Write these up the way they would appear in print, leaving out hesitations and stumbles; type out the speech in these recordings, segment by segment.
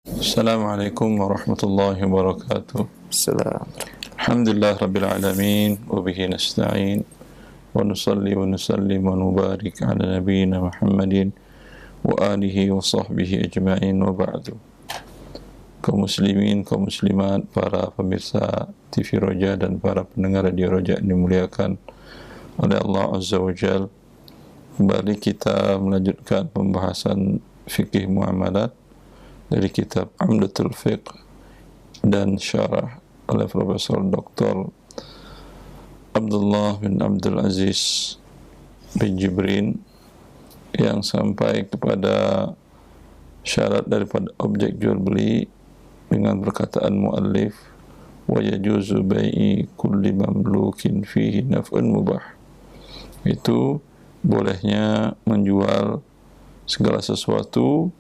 Assalamualaikum warahmatullahi wabarakatuh. Salam. Alhamdulillah rabbil alamin wa bihi nasta'in wa nusalli wa nusallim wa nubarik ala nabiyyina Muhammadin wa alihi wa sahbihi ajma'in wa ba'du. Kaum muslimin, kaum muslimat, para pemirsa TV Roja dan para pendengar Radio Roja yang dimuliakan oleh Allah Azza wa Jal, kembali kita melanjutkan pembahasan fikih muamalat dari kitab Umdatul Fiqh dan syarah oleh Profesor Dr. Abdullah bin Abdul Aziz bin Jibrin yang sampai kepada syarat daripada objek jual beli dengan perkataan muallif wa yajuzu bai'i kulli mamlukin fihi naf'un mubah, itu bolehnya menjual segala sesuatu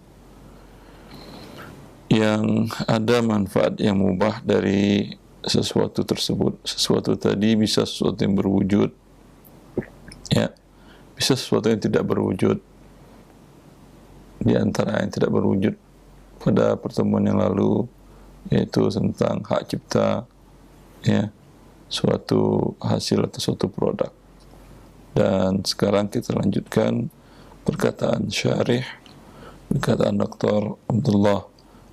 yang ada manfaat yang mubah dari sesuatu tersebut. Sesuatu tadi bisa sesuatu yang berwujud, ya, bisa sesuatu yang tidak berwujud. Di antara yang tidak berwujud pada pertemuan yang lalu yaitu tentang hak cipta, ya, suatu hasil atau suatu produk. Dan sekarang kita lanjutkan perkataan syarih, perkataan Dr. Abdullah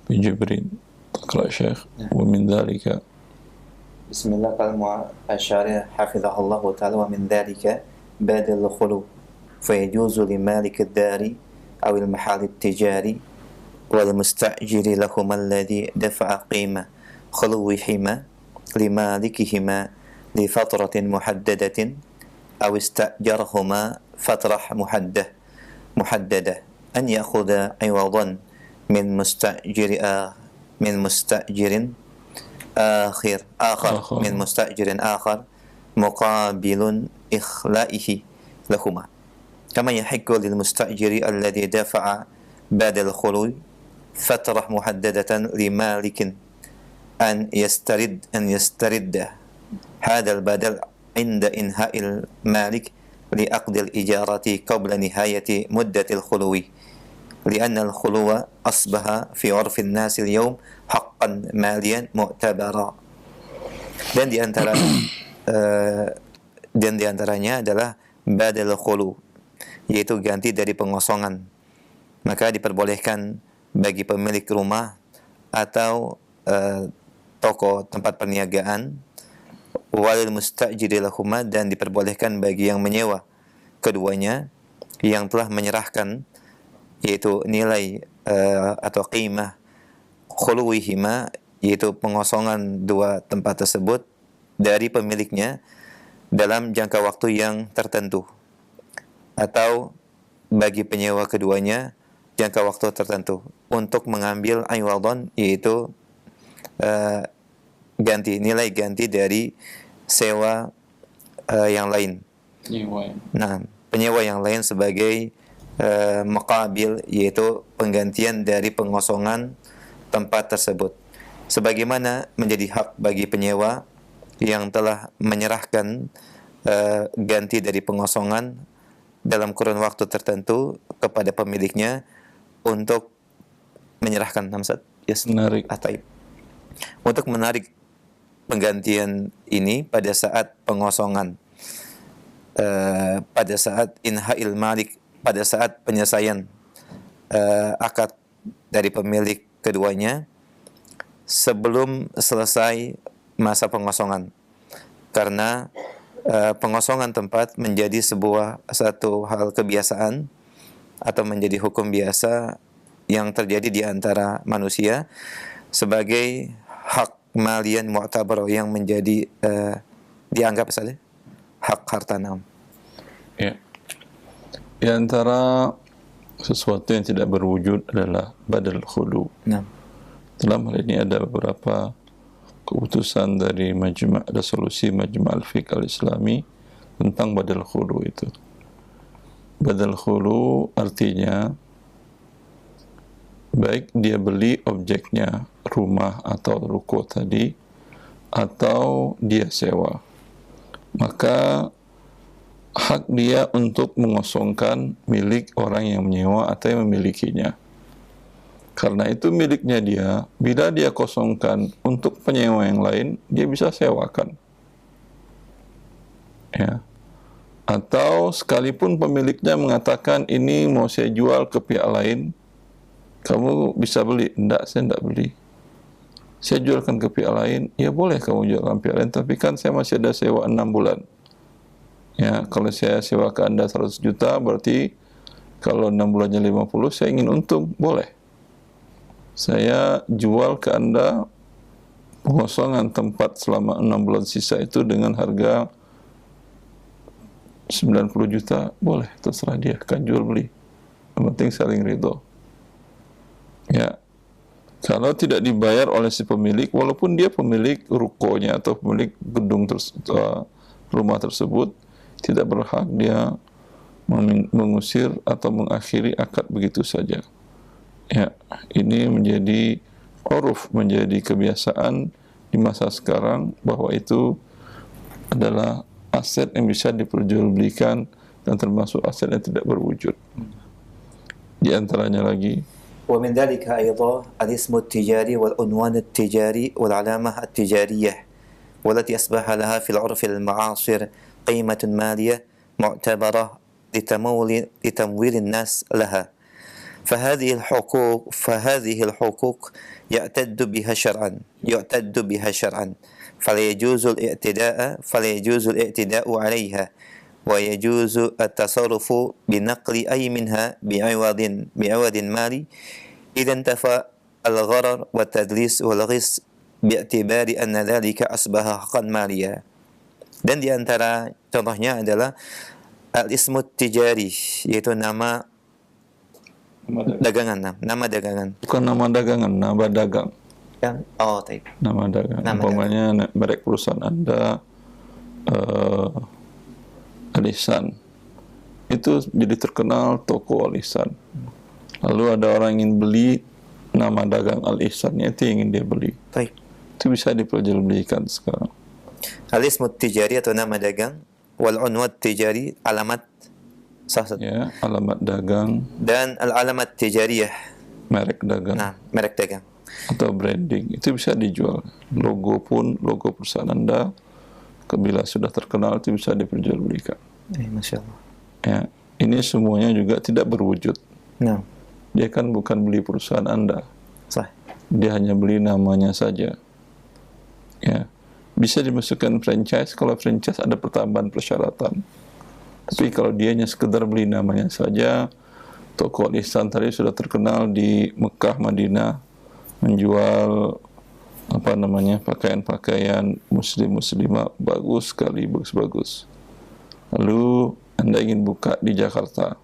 bin Jibrin. Taqra Syekh. Wa min dhalika, Bismillah, qala al-syarih hafizahullah ta'ala, wa min dhalika badal khulu fa yajuzu li malik ad-dari aw al-mahal at-tijari wal musta'jiri lahum alladhi dafa'a qima khuluwihima li malikihima li fatratin muhaddadatin aw ista'jarahuma fatrah muhaddada an ya'khudha iwadan min mustajirin آخر من مستأجر آخر مقابل إخلائه لهما كما يحق للمستأجر الذي دفع بعد الخلو فترة محددة لمالك أن يسترد هذا البدل عند إنهاء المالك لعقد الإجارة قبل نهاية مدة الخلو لأن الخلو أصبح في عرف الناس اليوم حقا ماليا معتبرا. Dan di antaranya adalah badal khulu, yaitu ganti dari pengosongan. Maka diperbolehkan bagi pemilik rumah atau toko tempat perniagaan, walil mustajiri lahuma, dan diperbolehkan bagi yang menyewa keduanya yang telah menyerahkan yaitu nilai atau qimah khuluwihima, yaitu pengosongan dua tempat tersebut dari pemiliknya dalam jangka waktu yang tertentu, atau bagi penyewa keduanya jangka waktu tertentu untuk mengambil iwadon, yaitu nilai ganti dari sewa yang lain. Nah, penyewa yang lain sebagai muqabil, yaitu penggantian dari pengosongan tempat tersebut, sebagaimana menjadi hak bagi penyewa yang telah menyerahkan ganti dari pengosongan dalam kurun waktu tertentu kepada pemiliknya untuk menyerahkan untuk menarik penggantian ini pada saat pengosongan, pada saat inhail malik, pada saat penyelesaian akad dari pemilik keduanya sebelum selesai masa pengosongan, karena pengosongan tempat menjadi satu hal kebiasaan atau menjadi hukum biasa yang terjadi di antara manusia sebagai hak malian mu'tabar yang menjadi dianggap saja hak harta nam. ya, di antara sesuatu yang tidak berwujud adalah badal khulu. Nah. Dalam hal ini ada beberapa keputusan dari ada solusi Majma' al-Fiqh al-Islami tentang badal khulu itu. Badal khulu artinya baik dia beli objeknya, rumah atau ruko tadi, atau dia sewa, maka hak dia untuk mengosongkan milik orang yang menyewa atau yang memilikinya. Karena itu miliknya dia, bila dia kosongkan untuk penyewa yang lain, dia bisa sewakan. Ya. Atau sekalipun pemiliknya mengatakan ini mau saya jual ke pihak lain, kamu bisa beli? Enggak, saya enggak beli. Saya jualkan ke pihak lain, ya boleh kamu jualkan pihak lain, tapi kan saya masih ada sewa 6 bulan. Ya, kalau saya sewa ke Anda 100 juta, berarti kalau 6 bulannya 50, saya ingin untung, boleh. Saya jual ke Anda pengosongan tempat selama 6 bulan sisa itu dengan harga 90 juta, boleh, terserah dia, kan jual beli. Yang penting saling ridho. Ya, kalau tidak dibayar oleh si pemilik, walaupun dia pemilik rukonya atau pemilik gedung rumah tersebut, tidak berhak dia mengusir atau mengakhiri akad begitu saja. Ya, ini menjadi uruf, menjadi kebiasaan di masa sekarang bahwa itu adalah aset yang bisa diperjualbelikan dan termasuk aset yang tidak berwujud. Di antaranya lagi, ومن ذلك أيضا الاسم التجاري والعنوان التجاري والعلامة التجارية والتي أصبح لها في العرف المعاصر قيمة مالية معتبرة لتمويل الناس لها فهذه الحقوق يعتد بها شرعا فلا يجوز الاعتداء عليها ويجوز التصرف بنقل أي منها بعوض مالي إذا انتفى الغرر والتدليس والغش باعتبار أن ذلك أصبح حقا ماليا. Dan di antara contohnya adalah al-ismu tijari, yaitu nama dagangan, nama dagangan. bukan nama dagangan, nama dagang. Taib. Nama dagang. Umpamanya merek perusahaan Anda Al-Ihsan. Itu jadi terkenal toko Al-Ihsan. Lalu ada orang ingin beli nama dagang Al-Ihsannya, itu yang ingin dia beli. Taib. Itu bisa diperjualbelikan sekarang. Al-ismu tijari atau nama dagang, wal unwat tijari, alamat sah. Ya, alamat dagang. Dan al-alamat tijariyah, Merek dagang. nah, merek dagang. Atau branding, itu bisa dijual. Logo pun, logo perusahaan Anda, bila sudah terkenal itu bisa diperjualbelikan. Masya Allah. Ya, ini semuanya juga tidak berwujud. Nah, Dia kan bukan beli perusahaan Anda. sah. Dia hanya beli namanya saja. Ya, bisa dimasukkan franchise kalau franchise ada pertambahan persyaratan. Tapi kalau dia hanya sekedar beli namanya saja, toko Al-Ihsan tadi sudah terkenal di Mekah, Madinah, menjual pakaian-pakaian muslimah bagus sekali, bagus. Lalu Anda ingin buka di Jakarta,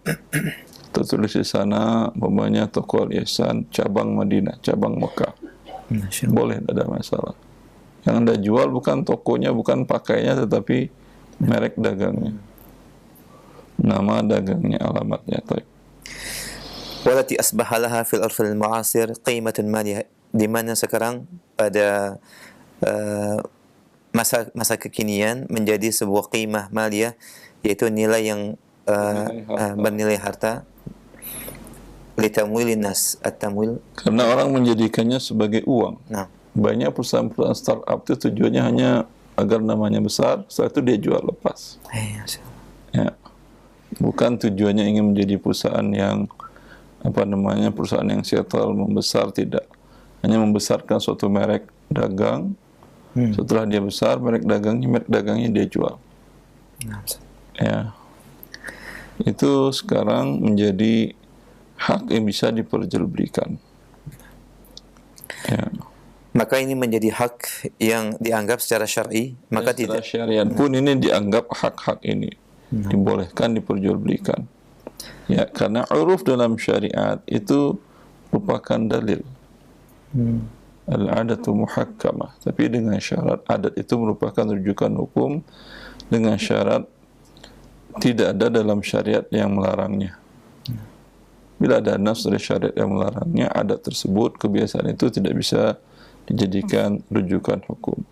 tertulis di sana umpamanya toko Al-Ihsan cabang Madinah, cabang Mekah, boleh, tidak ada masalah. Yang Anda jual bukan tokonya, bukan pakainya, tetapi merek dagangnya, nama dagangnya, alamatnya. Walati asbaha laha fil urfil mu'asir qimatun maliyah, di mana sekarang pada masa kekinian menjadi sebuah qimah maliyah, yaitu nilai yang bernilai harta. Litamwilin nas, at-tamwil, Karena orang menjadikannya sebagai uang. nah, Banyak perusahaan-perusahaan startup itu tujuannya hanya agar namanya besar, setelah itu dia jual lepas. Masya Allah. Ya. Bukan tujuannya ingin menjadi perusahaan yang perusahaan yang settle, membesar, tidak. Hanya membesarkan suatu merek dagang. Setelah dia besar, merek dagangnya dia jual. Ya. Itu sekarang menjadi hak yang bisa diperjualbelikan. Ya. Maka ini menjadi hak yang dianggap secara syar'i, maka secara tidak syariat pun ini dianggap hak-hak ini dibolehkan diperjualbelikan. Ya, karena uruf dalam syariat itu merupakan dalil. Al-adatu muhakkamah, tapi dengan syarat adat itu merupakan rujukan hukum dengan syarat tidak ada dalam syariat yang melarangnya. Bila ada nas dari syariat yang melarangnya, adat tersebut, kebiasaan itu tidak bisa dijadikan rujukan hukum.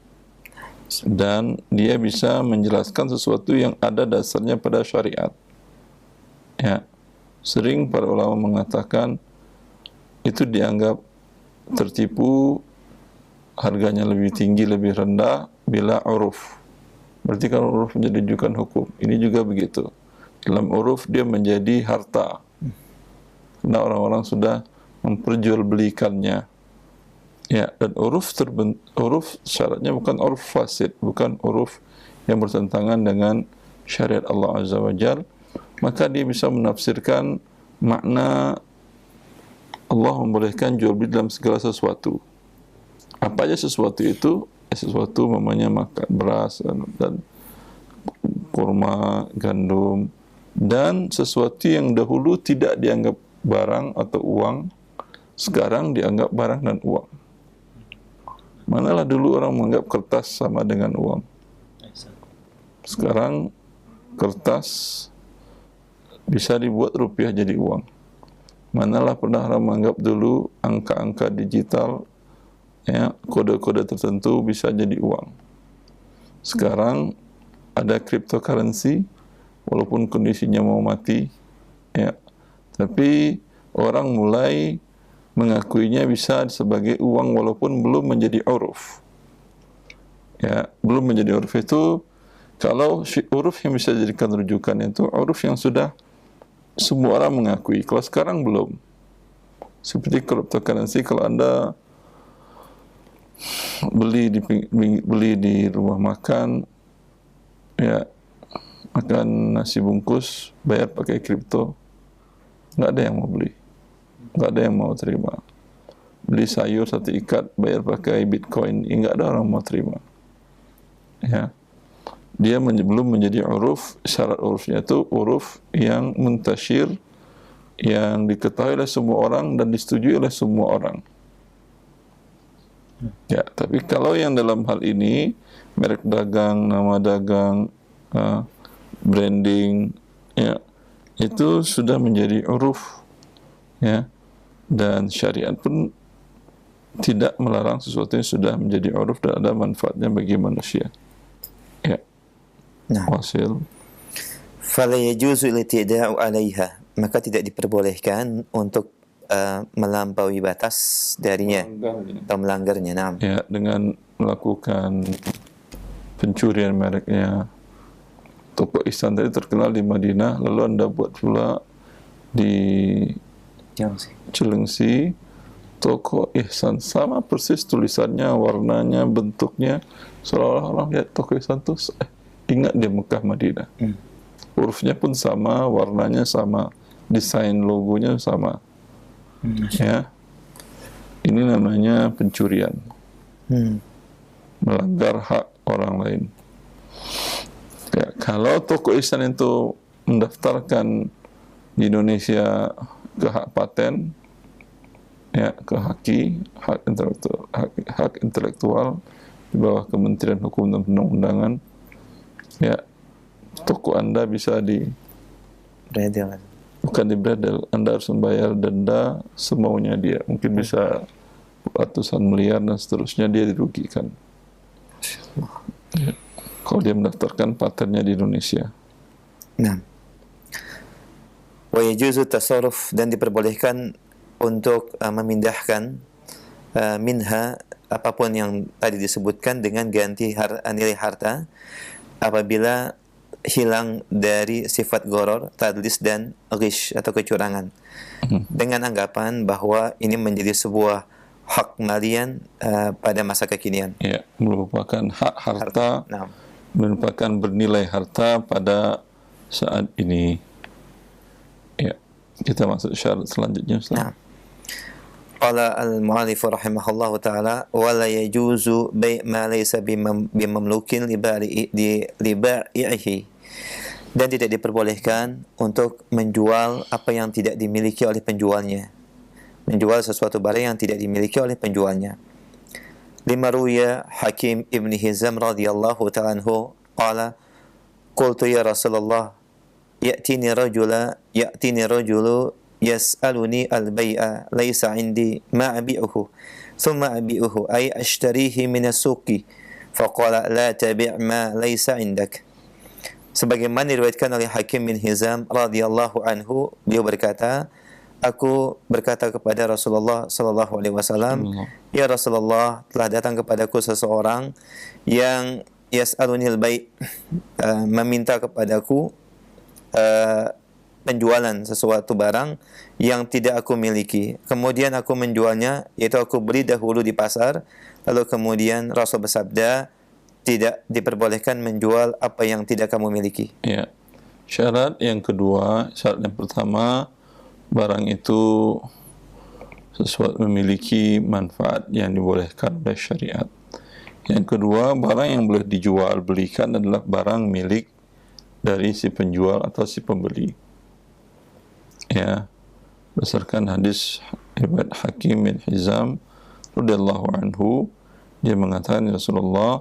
Dan dia bisa menjelaskan sesuatu yang ada dasarnya pada syariat. Ya, sering para ulama mengatakan itu dianggap tertipu, harganya lebih tinggi, lebih rendah bila uruf. Berarti kalau uruf menjadi rujukan hukum, ini juga begitu. Dalam uruf dia menjadi harta. Karena orang-orang sudah memperjualbelikannya. Ya, dan uruf syaratnya bukan uruf fasid, bukan uruf yang bertentangan dengan syariat Allah Azza wa Jalla. Maka dia bisa menafsirkan makna Allah membolehkan jual beli dalam segala sesuatu. Apa aja sesuatu itu? Sesuatu namanya makan beras dan kurma, gandum, dan sesuatu yang dahulu tidak dianggap barang atau uang, sekarang dianggap barang dan uang. Manalah dulu orang menganggap kertas sama dengan uang. Sekarang kertas bisa dibuat rupiah jadi uang. Manalah pernah orang menganggap dulu angka-angka digital, ya, kode-kode tertentu bisa jadi uang. Sekarang ada cryptocurrency, walaupun kondisinya mau mati, ya, tapi orang mulai mengakuinya bisa sebagai uang walaupun belum menjadi uruf. Ya, belum menjadi uruf itu, kalau uruf yang bisa dijadikan rujukan itu uruf yang sudah semua orang mengakui. Kalau sekarang belum. Seperti cryptocurrency, kalau Anda beli di rumah makan, ya, makan nasi bungkus bayar pakai kripto, nggak ada yang mau beli, nggak ada yang mau terima. Beli sayur satu ikat bayar pakai bitcoin, nggak ada orang mau terima. Ya, dia belum menjadi uruf. Syarat urufnya itu uruf yang muntasyir, yang diketahui oleh semua orang dan disetujui oleh semua orang. Ya, tapi kalau yang dalam hal ini merek dagang, nama dagang, branding, ya, itu sudah menjadi uruf, ya, dan syariat pun tidak melarang sesuatu yang sudah menjadi uruf dan ada manfaatnya bagi manusia. Ya, Nah, hasil. fala yajuzu al-i'tida'u 'alaiha, maka tidak diperbolehkan untuk melampaui batas darinya atau melanggarnya. Naam. Ya, dengan melakukan pencurian mereknya. Toko ihsan tadi terkenal di Madinah, lalu Anda buat pula di Cilengsi toko ihsan, sama persis tulisannya, warnanya, bentuknya, seolah-olah orang lihat toko ihsan itu ingat dia Mekah Madinah. Hurufnya pun sama, warnanya sama, desain logonya sama. Ya, ini namanya pencurian, melanggar hak orang lain. Ya, kalau toko ihsan itu mendaftarkan di Indonesia ke hak paten, ya, ke hak intelektual di bawah Kementerian Hukum dan Perundang-undangan, ya, toko Anda bisa bukan dibredel, Anda harus membayar denda semaunya dia, mungkin bisa ratusan miliar dan seterusnya, dia dirugikan. Ya, kalau dia mendaftarkan patennya di Indonesia. Nah, wa yajuzu tasarruf, dan diperbolehkan untuk memindahkan minha, apapun yang tadi disebutkan, dengan ganti nilai harta apabila hilang dari sifat goror, tadlis, dan ghish atau kecurangan, dengan anggapan bahwa ini menjadi sebuah hak malian pada masa kekinian. Ya, merupakan hak harta, Nah, merupakan bernilai harta pada saat ini. Ya, kita masuk syarat selanjutnya, Ustaz. nah. Qala al-mu'allif rahimahullahu ta'ala, wa la yajuzu bai' ma laysa bimamlukin li ba'i'ihi, dan tidak diperbolehkan untuk menjual apa yang tidak dimiliki oleh penjualnya, menjual sesuatu barang yang tidak dimiliki oleh penjualnya. Lima ruya Hakim ibn Hizam radhiyallahu ta'ala anhu qala qultu ya Rasulullah ya'tini rajulu yas'aluni al-bay'a laysa 'indi ma abi'uhu thumma abi'uhu ay ashtarihi min as-suqi faqala la tabi' ma laysa 'indak. Sebagaimana diriwayatkan oleh Hakim bin Hizam radhiyallahu anhu, beliau berkata, aku berkata kepada Rasulullah sallallahu alaihi wasallam, "Ya Rasulullah, telah datang kepadaku seseorang yang yas'alunil bai', meminta kepadaku penjualan sesuatu barang yang tidak aku miliki. Kemudian aku menjualnya, yaitu aku beli dahulu di pasar, lalu kemudian Rasul bersabda, tidak diperbolehkan menjual apa yang tidak kamu miliki." Ya. Syarat yang kedua, syarat yang pertama, barang itu sesuatu memiliki manfaat yang dibolehkan oleh syariat. Yang kedua, barang yang boleh dijual belikan adalah barang milik dari si penjual atau si pembeli. Ya, berdasarkan hadis riwayat Hakim bin Hizam radhiyallahu anhu, dia mengatakan, "Ya Rasulullah,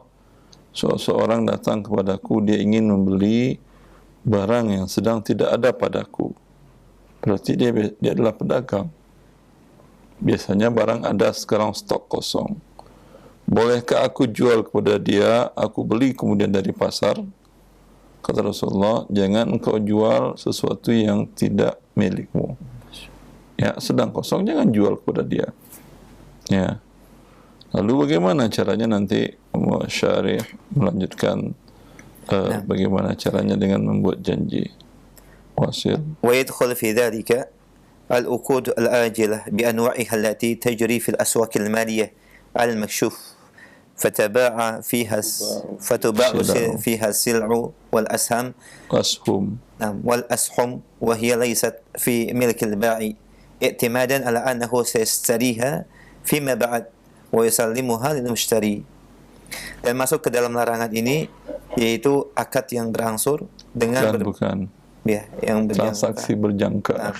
seorang datang kepadaku, dia ingin membeli barang yang sedang tidak ada padaku." Berarti dia adalah pedagang. Biasanya barang ada, sekarang stok kosong. Bolehkah aku jual kepada dia? Aku beli kemudian dari pasar. Kata Rasulullah, jangan engkau jual sesuatu yang tidak milikmu. Ya, sedang kosong, jangan jual kepada dia. Ya. Lalu bagaimana caranya nanti Syarih melanjutkan bagaimana caranya dengan membuat janji wasil. ويدخل في ذلك العقود الآجلة بأنواعها التي تجري في الأسواق المالية على المكشوف فتباع فيها السلع والأسهم والأسهم وهي ليست في ملك البائع اعتمادا على أنه سيشتريها فيما بعد ويسلمها للمشتري. Dan masuk ke dalam larangan ini yaitu akad yang berangsur dengan ya, yang transaksi berjangka.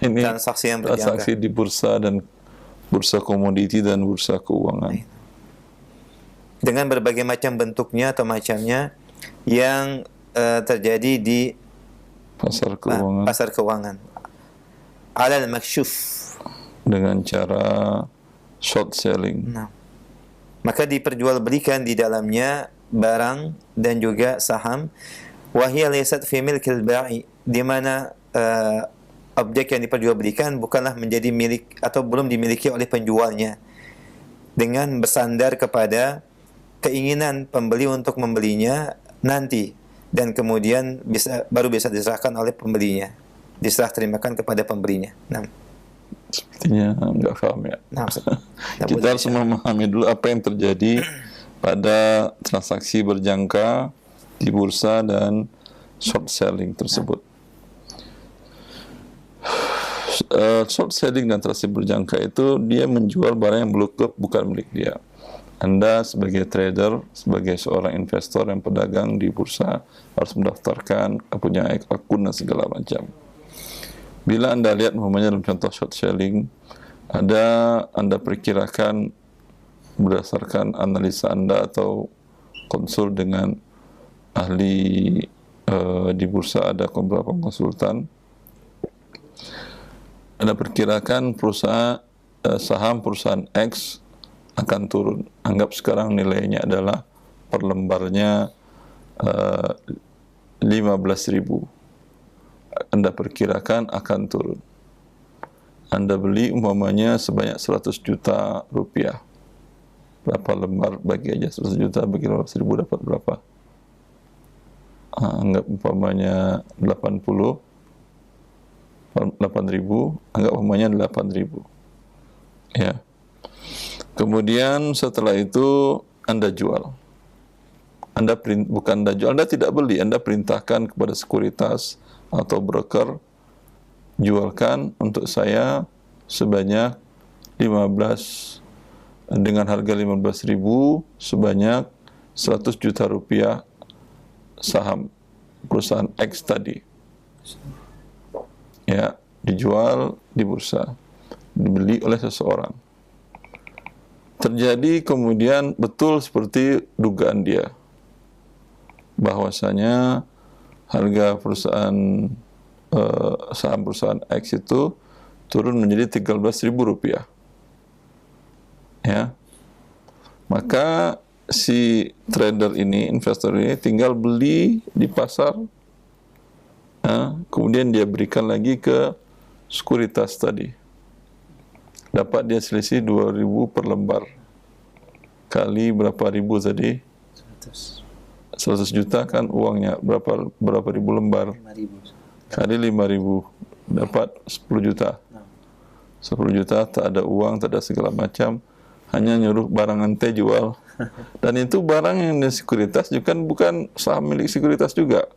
Ini transaksi yang berjangka. Transaksi di bursa dan bursa komoditi dan bursa keuangan. Dengan berbagai macam bentuknya atau macamnya yang terjadi di pasar keuangan. Alal maksyuf, dengan cara short selling. Maka diperjualbelikan di dalamnya barang dan juga saham. Wahia laysat fi milkil ba'i, di mana objek yang diperjualbelikan bukanlah menjadi milik atau belum dimiliki oleh penjualnya, dengan bersandar kepada keinginan pembeli untuk membelinya nanti, dan kemudian baru bisa diserahkan oleh pembelinya, diserah terimakan kepada pembelinya. Sepertinya nggak paham ya. Kita harus memahami dulu apa yang terjadi pada transaksi berjangka di bursa dan short selling tersebut. Short selling dan transaksi berjangka itu dia menjual barang yang bukan milik dia. Anda sebagai trader, sebagai seorang investor yang pedagang di bursa harus mendaftarkan, punya akun dan segala macam. Bila Anda lihat umpamanya dalam contoh short selling, Anda perkirakan berdasarkan analisa Anda atau konsul dengan ahli di bursa, ada beberapa konsultan. Anda perkirakan saham perusahaan X akan turun. Anggap sekarang nilainya adalah per lembarnya 15.000. Anda perkirakan akan turun. Anda beli umpamanya sebanyak 100 juta rupiah. Berapa lembar bagi aja 100 juta bagi 15.000 dapat berapa? Anggap umpamanya 8.000, anggap umpamanya 8.000. Ya. Kemudian setelah itu Anda jual. Bukan Anda jual, Anda tidak beli, Anda perintahkan kepada sekuritas atau broker, jualkan untuk saya sebanyak 15 dengan harga 15.000 sebanyak 100 juta rupiah saham perusahaan X tadi. Ya, dijual di bursa, dibeli oleh seseorang. Terjadi kemudian betul seperti dugaan dia, bahwasanya harga perusahaan saham perusahaan X itu turun menjadi 13.000 rupiah. Ya, maka si trader ini, investor ini tinggal beli di pasar, kemudian dia berikan lagi ke sekuritas tadi. Dapat dia selisih 2.000 per lembar. Kali berapa ribu tadi? 100 juta kan uangnya, berapa ribu lembar? 5.000. Kali 5.000 dapat 10 juta. 10 juta, tak ada uang, tak ada segala macam, hanya nyuruh barang ante jual. Dan itu barang yang di sekuritas juga bukan saham milik sekuritas juga.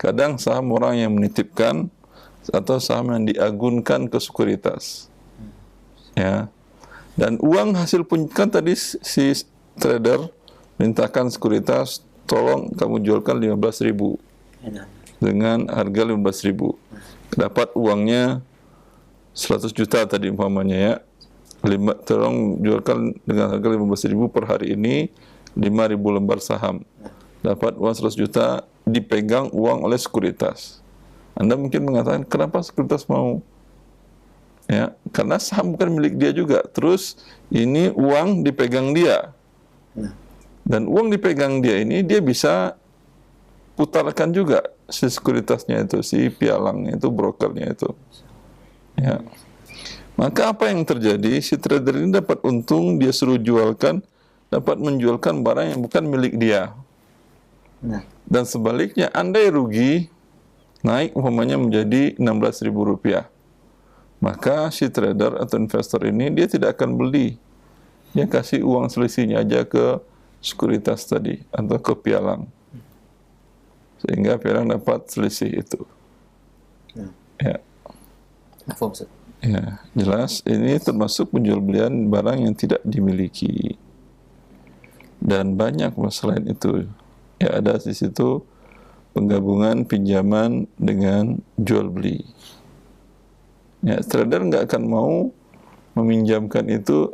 Kadang saham orang yang menitipkan atau saham yang diagunkan ke sekuritas. Ya. Dan uang hasil kan tadi si trader mintakan sekuritas, tolong kamu jualkan 15.000 dengan harga 15.000. Dapat uangnya 100 juta tadi umpamanya ya. Tolong jualkan dengan harga 15.000 per hari ini 5.000 lembar saham. Dapat uang 100 juta, dipegang uang oleh sekuritas. Anda mungkin mengatakan, kenapa sekuritas mau? Ya, karena saham bukan milik dia juga. Terus ini uang dipegang dia. Dan uang dipegang dia ini dia bisa putarkan juga si sekuritasnya itu, si pialangnya itu, brokernya itu. Ya. Maka apa yang terjadi? Si trader ini dapat untung, dia suruh jualkan, dapat menjualkan barang yang bukan milik dia. Dan sebaliknya, andai rugi, naik umpamanya menjadi 16.000 rupiah. Maka si trader atau investor ini dia tidak akan beli. Dia kasih uang selisihnya aja ke sekuritas tadi atau ke pialang. Sehingga pialang dapat selisih itu. Ya. Ya, jelas ini termasuk penjual belian barang yang tidak dimiliki. Dan banyak masalah itu. Ya, ada di situ penggabungan pinjaman dengan jual beli. Ya, trader nggak akan mau meminjamkan itu,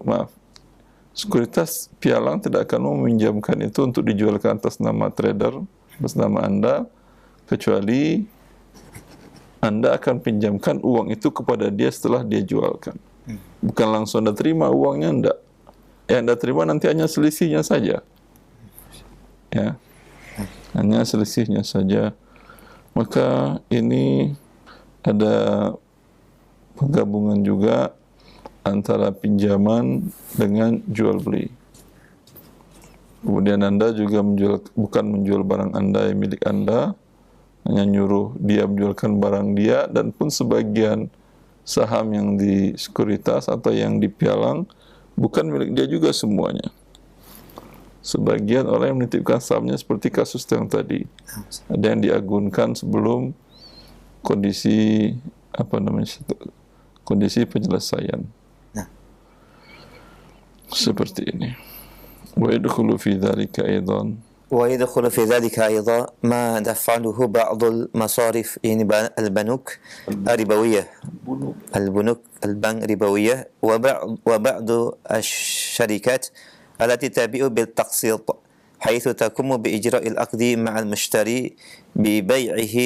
sekuritas pialang tidak akan mau meminjamkan itu untuk dijualkan atas nama trader, atas nama Anda, kecuali Anda akan pinjamkan uang itu kepada dia setelah dia jualkan. Bukan langsung Anda terima uangnya, enggak. Yang Anda terima nanti hanya selisihnya saja. Ya, hanya selisihnya saja. Maka ini ada penggabungan juga antara pinjaman dengan jual beli. Kemudian Anda juga bukan menjual barang Anda yang milik Anda, hanya nyuruh dia menjualkan barang dia, dan pun sebagian saham yang di sekuritas atau yang di pialang bukan milik dia juga semuanya. Sebagian orang yang menitipkan sahamnya seperti kasus yang tadi. Ada yang diagunkan sebelum kondisi kondisi penyelesaian. Seperti ini. Wa yadkhulu fi dzalika aidan ويدخل في ذلك أيضا ما تفعله بعض المصارف يعني البنوك الربوية البنك ربوية وبعض الشركات التي تبيع بالتقسيط حيث تقوم بإجراء العقد مع المشتري ببيعه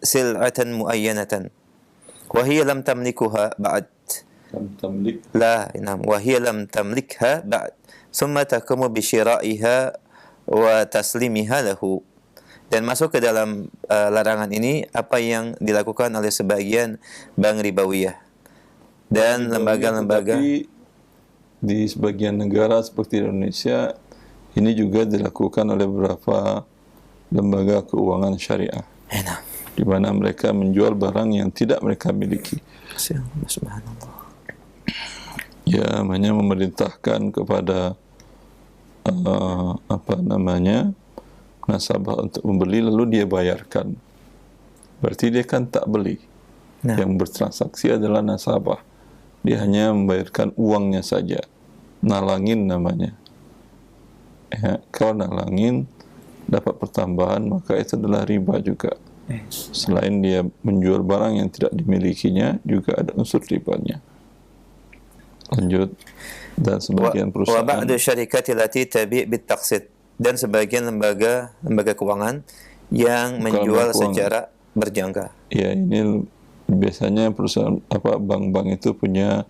سلعة معينة وهي لم تملكها بعد وهي لم تملكها بعد ثم تقوم بشرائها wa taslimiha lahu. Dan masuk ke dalam larangan ini apa yang dilakukan oleh sebagian bank ribawiyah dan lembaga-lembaga di sebagian negara seperti Indonesia. Ini juga dilakukan oleh beberapa lembaga keuangan syariah, di mana mereka menjual barang yang tidak mereka miliki. Subhanallah. Ya, hanya memerintahkan kepada nasabah untuk membeli, lalu dia bayarkan. Berarti dia kan tak beli. Yang bertransaksi adalah nasabah. Dia hanya membayarkan uangnya saja. Nalangin namanya. Ya, kalau nalangin dapat pertambahan, maka itu adalah riba juga. Selain dia menjual barang yang tidak dimilikinya, juga ada unsur ribanya. Lanjut. Dan sebagian perusahaan wa ba'du syarikati lati tabi' bitaqsid, dan sebagian lembaga keuangan yang menjual secara berjangka. Ya, ini biasanya perusahaan bank-bank itu punya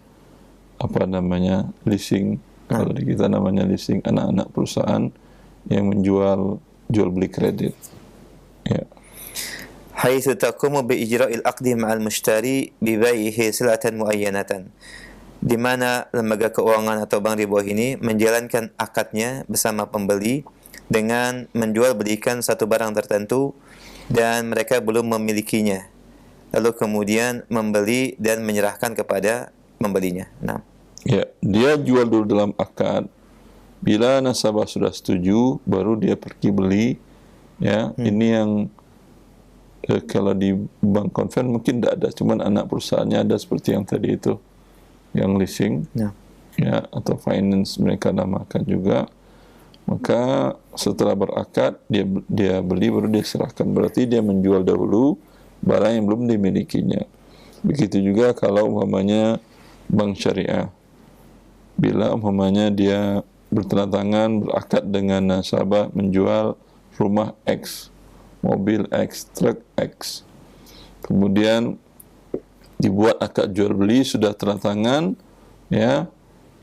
leasing. Kalau di kita namanya leasing, anak-anak perusahaan yang jual beli kredit. Ya. haitsu taqumu bi ijra'il aqdi ma'al mushtari bi bai'ihi silatan muayyanatan, di mana lembaga keuangan atau bank riba ini menjalankan akadnya bersama pembeli dengan menjual belikan satu barang tertentu dan mereka belum memilikinya, lalu kemudian membeli dan menyerahkan kepada membelinya. Nah, Ya, dia jual dulu dalam akad. Bila nasabah sudah setuju, baru dia pergi beli. Ya, ini yang kalau di bank konven mungkin tidak ada, cuman anak perusahaannya ada seperti yang tadi itu, yang leasing, ya, atau finance mereka namakan juga. Maka setelah berakad, dia beli baru dia serahkan. Berarti dia menjual dahulu barang yang belum dimilikinya. Begitu juga kalau umpamanya bank syariah. Bila umpamanya dia bertanda-tangan berakad dengan nasabah menjual rumah X, mobil X, truk X, kemudian dibuat akad jual beli sudah tanda tangan, ya,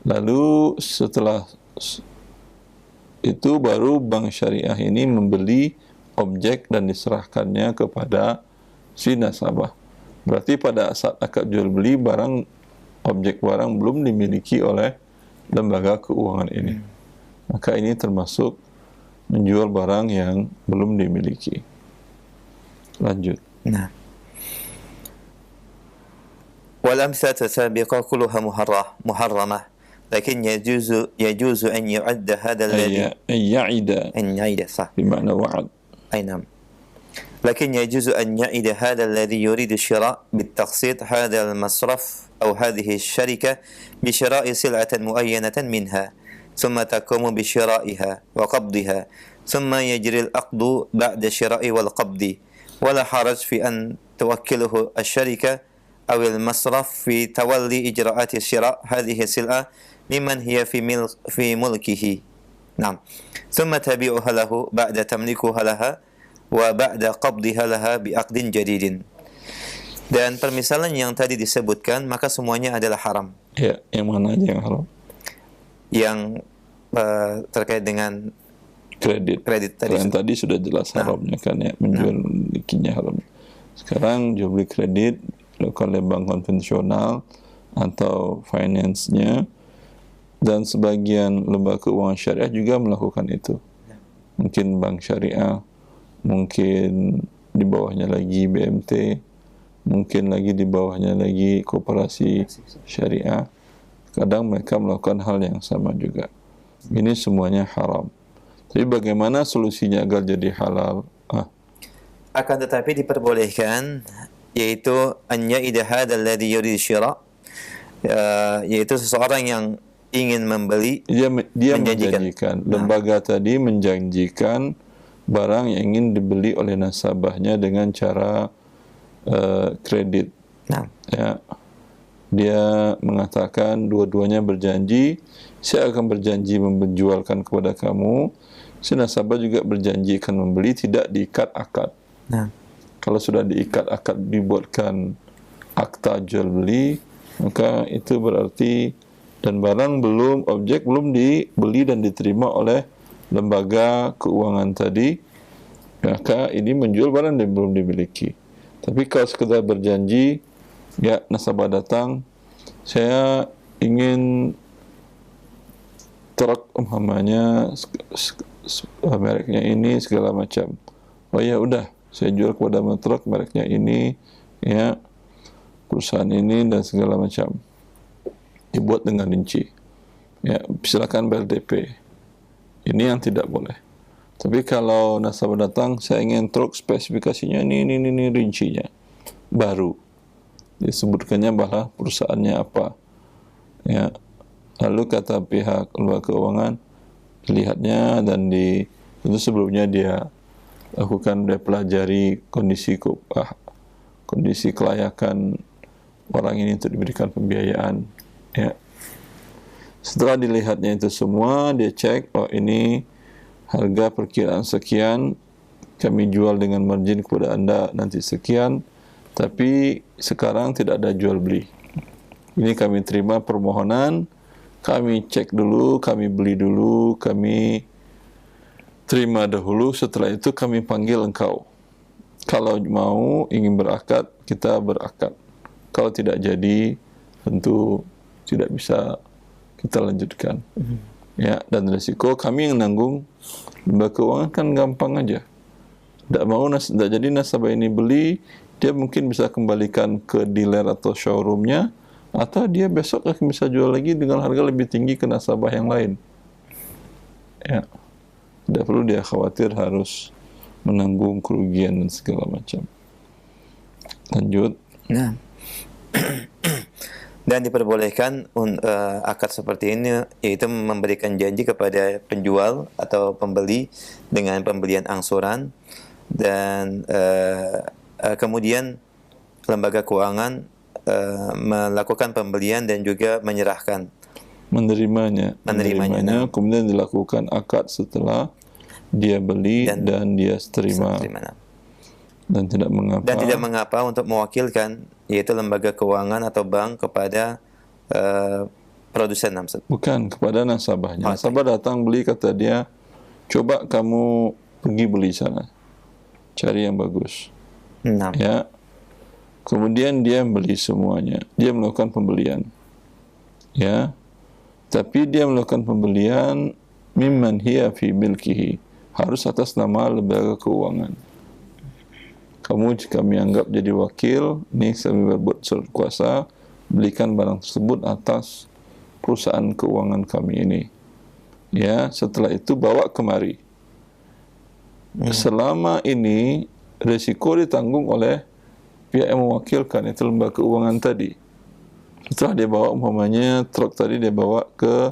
lalu setelah itu baru bank syariah ini membeli objek dan diserahkannya kepada si nasabah. Berarti pada saat akad jual beli objek barang belum dimiliki oleh lembaga keuangan ini. Maka ini termasuk menjual barang yang belum dimiliki. Lanjut. Nah. Wal amsalatu sabiqah kulluha muharramah. Lakin yajuzu an yu'adda hadha alladhi ya'ida sah. Bima'na wa'ad. Ay naam. لكن يجوز أن يعيد هذا الذي يريد الشراء بالتقسيط هذا المصرف أو هذه الشركة بشراء سلعة معينة منها ثم تقوم بشرائها وقبضها ثم يجري العقد بعد الشراء والقبض ولا حرج في أن توكله الشركة أو المصرف في تولي إجراءات الشراء هذه السلعة ممن هي في ملكه. نعم. ثم تبيعها له بعد تمليكها لها wa ba'da qabdiha laha bi'aqdin jadidin. Dan permisalan yang tadi disebutkan maka semuanya adalah haram. Ya, yang mana aja yang haram? Yang terkait dengan kredit tadi. Yang tadi sudah jelas haramnya kan ya, menjual milikinya haram. Sekarang jual beli kredit dilakukan oleh bank konvensional atau finance-nya, dan sebagian lembaga keuangan syariah juga melakukan itu. Mungkin bank syariah, mungkin di bawahnya lagi BMT, mungkin lagi di bawahnya lagi koperasi syariah. Kadang mereka melakukan hal yang sama juga. Ini semuanya haram. Tapi bagaimana solusinya agar jadi halal? Akan tetapi diperbolehkan, yaitu an ya'ida hadzal ladzi yurid syira', yaitu seseorang yang ingin membeli, dia menjanjikan. Lembaga tadi menjanjikan barang yang ingin dibeli oleh nasabahnya dengan cara kredit. Ya, dia mengatakan dua-duanya berjanji, saya akan berjanji menjualkan kepada kamu. Si nasabah juga berjanji akan membeli, tidak diikat akad. Kalau sudah diikat akad, dibuatkan akta jual beli, maka itu berarti dan objek belum dibeli dan diterima oleh lembaga keuangan tadi, maka ini menjual barang yang belum dimiliki. Tapi kalau sekedar berjanji, ya, nasabah datang, saya ingin truk umpamanya mereknya ini segala macam. Oh ya udah, saya jual kepada truk mereknya ini, ya, perusahaan ini dan segala macam. Dibuat dengan rinci. Ya, silakan bayar DP. Ini yang tidak boleh. Tapi kalau nasabah datang, saya ingin truk spesifikasinya ini rincinya baru, disebutkannya bahwa perusahaannya apa, ya, lalu kata pihak lembaga keuangan lihatnya dan tentu sebelumnya dia pelajari kondisi kelayakan orang ini untuk diberikan pembiayaan, ya. Setelah dilihatnya itu semua, dia cek, oh ini harga perkiraan sekian, kami jual dengan margin kepada Anda nanti sekian, tapi sekarang tidak ada jual beli. Ini kami terima permohonan, kami cek dulu, kami beli dulu, kami terima dahulu, setelah itu kami panggil engkau. Kalau mau ingin berakad, kita berakad. Kalau tidak jadi, tentu tidak bisa kita lanjutkan. Ya, dan risiko kami yang nanggung. Lembaga keuangan kan gampang aja. Tidak mau tidak jadi nasabah ini beli, dia mungkin bisa kembalikan ke dealer atau showroomnya, atau dia besok akan bisa jual lagi dengan harga lebih tinggi ke nasabah yang lain. Ya, tidak perlu dia khawatir harus menanggung kerugian dan segala macam. Lanjut. Nah. Dan diperbolehkan akad seperti ini, yaitu memberikan janji kepada penjual atau pembeli dengan pembelian angsuran, dan kemudian lembaga keuangan melakukan pembelian dan juga menyerahkannya, kemudian dilakukan akad setelah dia beli dan dia terima. Dan tidak mengapa untuk mewakilkan, yaitu lembaga keuangan atau bank, kepada produsen tersebut. Bukan, kepada nasabahnya. Nasabah datang beli, kata dia, coba kamu pergi beli sana, cari yang bagus. Ya, kemudian dia beli semuanya, dia melakukan pembelian. Ya, tapi dia melakukan pembelian mimman hiya fi milkihi, harus atas nama lembaga keuangan. Kamu jika kami anggap jadi wakil, ini kami berbuat surat kuasa, belikan barang tersebut atas perusahaan keuangan kami ini. Ya, setelah itu bawa kemari. Selama ini risiko ditanggung oleh pihak yang mewakilkan, itu lembaga keuangan tadi. Setelah dia bawa, umpamanya truk tadi dia bawa ke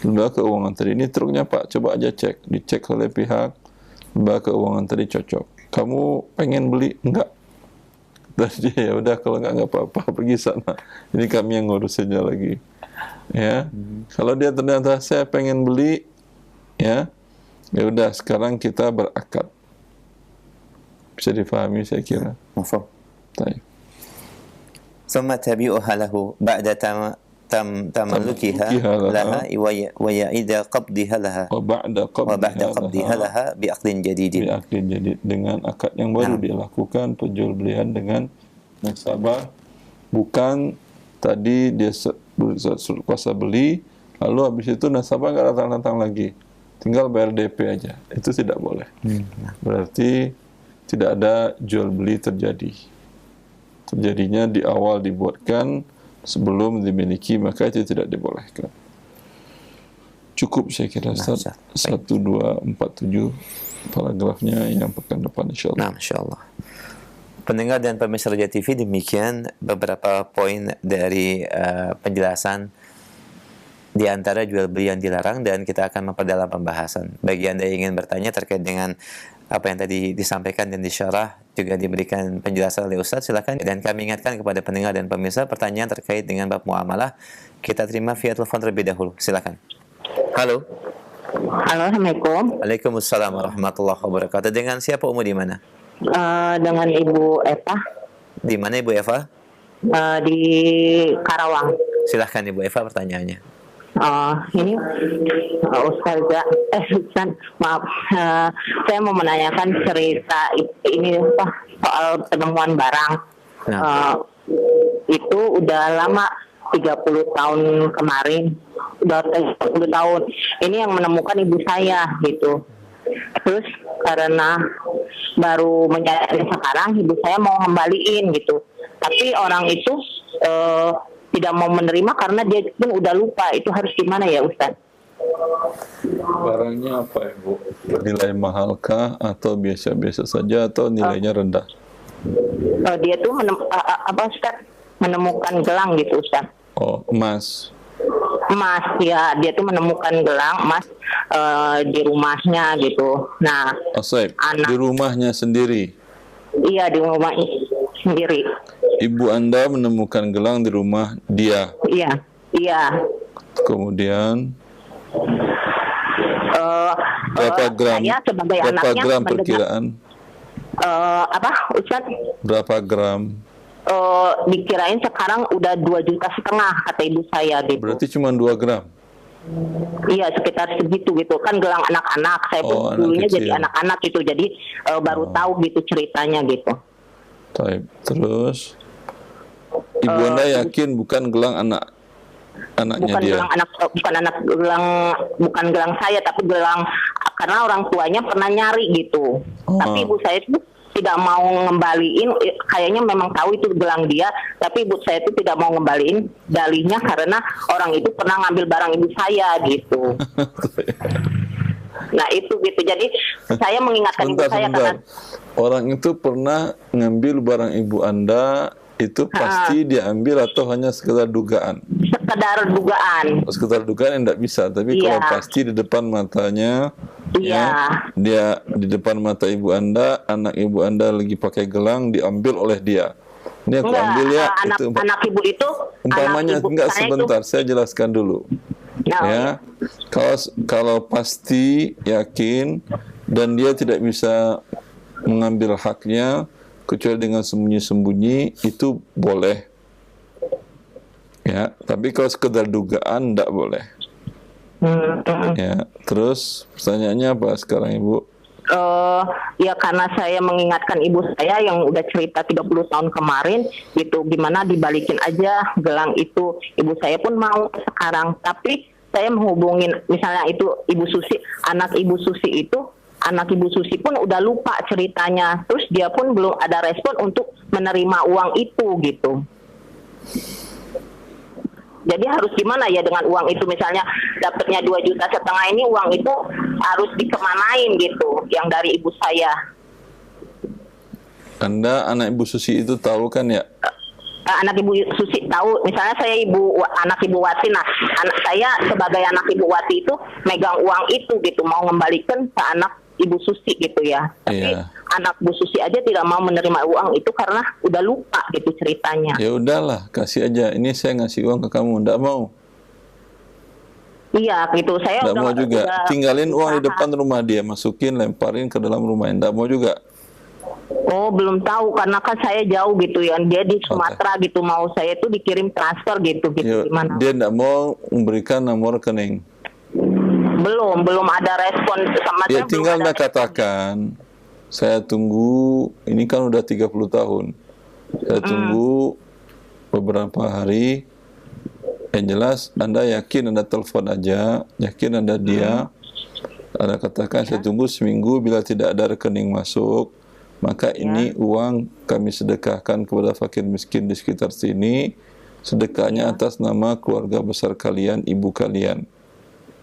lembaga keuangan tadi, ini truknya Pak, coba aja cek, dicek oleh pihak lembaga keuangan tadi cocok. Kamu pengen beli? Enggak. Dan dia, ya udah kalau enggak apa-apa, pergi sana. Ini kami yang ngurusinnya lagi. Ya. Kalau dia ternyata saya pengen beli, ya udah sekarang kita berakad. Bisa difahami saya kira. Mafhum. Baik. ثم تبيعها له بعد تملكها لها ويعيد قبضها لها وبعد قبضها لها بعقد جديد. Dengan akad yang baru dilakukan penjual belian dengan nasabah, bukan tadi dia surat kuasa beli, lalu habis itu nasabah nggak datang-datang lagi, tinggal bayar DP aja. Itu tidak boleh. Berarti tidak ada jual beli terjadi. Terjadinya di awal dibuatkan, sebelum dimiliki, maka itu tidak dibolehkan. Cukup saya kira 1247 paragrafnya yang pekan depan insyaallah. Nah, insyaallah. Pendengar dan pemirsa Roja TV, demikian beberapa poin dari penjelasan di antara jual beli yang dilarang, dan kita akan memperdalam pembahasan. Bagi Anda yang ingin bertanya terkait dengan apa yang tadi disampaikan dan disyarah, juga diberikan penjelasan oleh Ustaz, silakan. Dan kami ingatkan kepada pendengar dan pemirsa, pertanyaan terkait dengan bab muamalah kita terima via telepon terlebih dahulu. Silakan. Halo. Halo, Assalamualaikum. Waalaikumsalam warahmatullahi wabarakatuh. Dengan siapa, Umu, di mana? Dengan Ibu Eva. Di mana Ibu Eva? Di Karawang. Silahkan Ibu Eva pertanyaannya. Ini Ustaz, maaf, saya mau menanyakan cerita ini soal penemuan barang. Itu udah lama, 30 tahun kemarin, udah 30 tahun. Ini yang menemukan ibu saya gitu. Terus karena baru menyadari sekarang, ibu saya mau ngembaliin gitu. Tapi orang itu tidak mau menerima karena dia pun udah lupa. Itu harus gimana ya Ustaz? Barangnya apa Ibu? Nilai mahalkah atau biasa-biasa saja atau nilainya rendah? Dia tuh Ustaz, menemukan gelang gitu Ustaz. Oh, emas. Emas, ya, dia tuh menemukan gelang emas di rumahnya gitu. Nah, di rumahnya sendiri? Iya, di rumah sendiri. Ibu Anda menemukan gelang di rumah dia? Iya. Kemudian berapa gram? Saya sebagai berapa anaknya gram perkiraan? Ustaz? Berapa gram? Dikirain sekarang udah 2,5 juta kata ibu saya gitu. Berarti cuma 2 gram? Iya, sekitar segitu gitu kan, gelang anak-anak. Saya pun Oh, anak dulunya kecil. jadi anak-anak gitu, jadi baru tahu gitu ceritanya gitu. Taib. Terus ibu Anda yakin bukan gelang anaknya Bukan dia? gelang anak, bukan gelang saya, tapi gelang karena orang tuanya pernah nyari gitu. Tapi ibu saya itu tidak mau ngembaliin, kayaknya memang tahu itu gelang dia, tapi ibu saya itu tidak mau ngembaliin dalihnya karena orang itu pernah ngambil barang ibu saya gitu. Nah itu gitu, jadi saya mengingatkan ibu saya karena Orang itu pernah ngambil barang ibu Anda, itu pasti dia ambil atau hanya sekedar dugaan? sekedar dugaan. Sekedar dugaan yang tidak bisa, tapi kalau pasti di depan matanya, dia di depan mata ibu Anda, anak ibu Anda lagi pakai gelang diambil oleh dia. Ini aku ambil ya. Anak ibu itu umpamanya anak ibu enggak, saya sebentar saya jelaskan dulu. Ya, kalau pasti yakin dan dia tidak bisa mengambil haknya kecuali dengan sembunyi-sembunyi, itu boleh. Ya, tapi kalau sekedar dugaan tidak boleh. Ya, terus pertanyaannya apa sekarang Ibu? Ya karena saya mengingatkan ibu saya yang udah cerita 30 tahun kemarin gitu, gimana dibalikin aja gelang itu. Ibu saya pun mau sekarang, tapi saya menghubungin misalnya itu Ibu Susi, anak Ibu Susi pun udah lupa ceritanya, terus dia pun belum ada respon untuk menerima uang itu gitu. Jadi harus gimana ya dengan uang itu, misalnya dapatnya 2,5 juta ini, uang itu harus dikemanain gitu yang dari ibu saya. Anda anak Ibu Susi itu tahu kan ya? Anak Ibu Susi tahu, misalnya saya anak Ibu Wati, nah anak saya sebagai anak Ibu Wati itu megang uang itu gitu, mau ngembalikan ke anak Ibu Susi gitu ya. Tapi anak Bu Susi aja tidak mau menerima uang itu karena udah lupa gitu ceritanya. Ya udahlah, kasih aja. Ini saya ngasih uang ke kamu, enggak mau. Iya gitu, saya enggak mau juga. Tinggalin uang di depan rumah dia, masukin, lemparin ke dalam rumah. Enggak mau juga. Oh, belum tahu karena kan saya jauh gitu ya. Dia di Sumatera gitu, mau saya itu dikirim transfer gitu gimana. Dia enggak mau memberikan nomor rekening. Belum ada respon sama dia. Tinggal dah katakan, saya tunggu, ini kan udah 30 tahun. Saya tunggu beberapa hari. Yang jelas Anda yakin, Anda telepon aja, yakin Anda dia. Anda katakan saya tunggu seminggu, bila tidak ada rekening masuk, maka ini uang kami sedekahkan kepada fakir miskin di sekitar sini. Sedekahnya atas nama keluarga besar kalian, ibu kalian.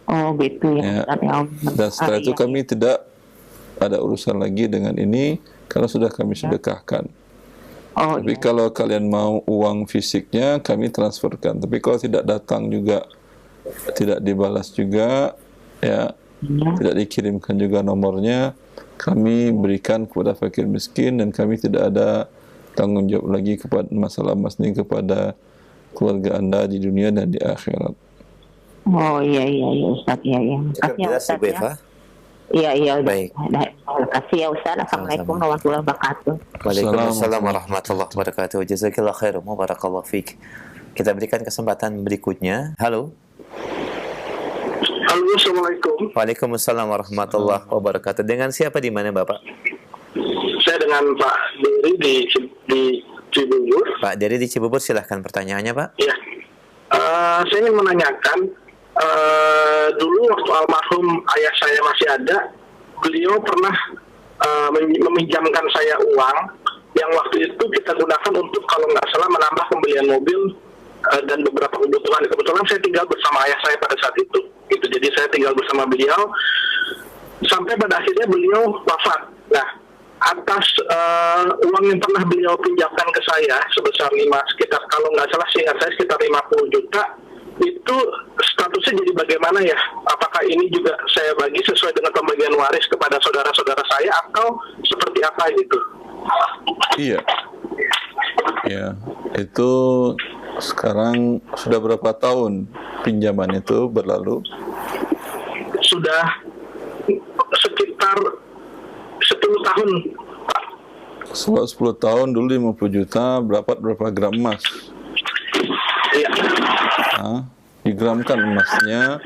Oh gitu ya. Dan setelah itu kami tidak ada urusan lagi dengan ini karena sudah kami sedekahkan. Tapi kalau kalian mau uang fisiknya, kami transferkan. Tapi kalau tidak datang juga, tidak dibalas juga, ya tidak dikirimkan juga nomornya, kami berikan kepada fakir miskin dan kami tidak ada tanggung jawab lagi kepada masalah mas ini kepada keluarga Anda di dunia dan di akhirat. Oh iya Ustaz, iya. Cukup jelas Ibu Eva? Iya. Baik. Terima kasih ya Ustaz. Assalamualaikum warahmatullahi wabarakatuh. Waalaikumsalam warahmatullahi wabarakatuh. Jazakallahu khairan wa barakallahu fiik. Kita berikan kesempatan berikutnya. Halo. Halo, Assalamualaikum. Waalaikumsalam warahmatullahi wabarakatuh. Dengan siapa di mana Bapak? Saya dengan Pak Dery di Cibubur. Pak Dery di Cibubur, silahkan pertanyaannya Pak. Iya. Saya ingin menanyakan, dulu waktu almarhum ayah saya masih ada, beliau pernah meminjamkan saya uang yang waktu itu kita gunakan untuk kalau nggak salah menambah pembelian mobil dan beberapa kebutuhan. Kebetulan saya tinggal bersama ayah saya pada saat itu. Gitu. Jadi saya tinggal bersama beliau sampai pada akhirnya beliau wafat. Nah, atas uang yang pernah beliau pinjamkan ke saya sebesar sekitar kalau nggak salah seingat saya sekitar 50 juta, itu statusnya jadi bagaimana ya? Apakah ini juga saya bagi sesuai dengan pembagian waris kepada saudara-saudara saya atau seperti apa gitu? Iya. Ya, itu sekarang sudah berapa tahun pinjaman itu berlalu? Sudah sekitar 10 tahun. Selama 10 tahun dulu 50 juta, berapa gram emas? Iya. Nah, digramkan emasnya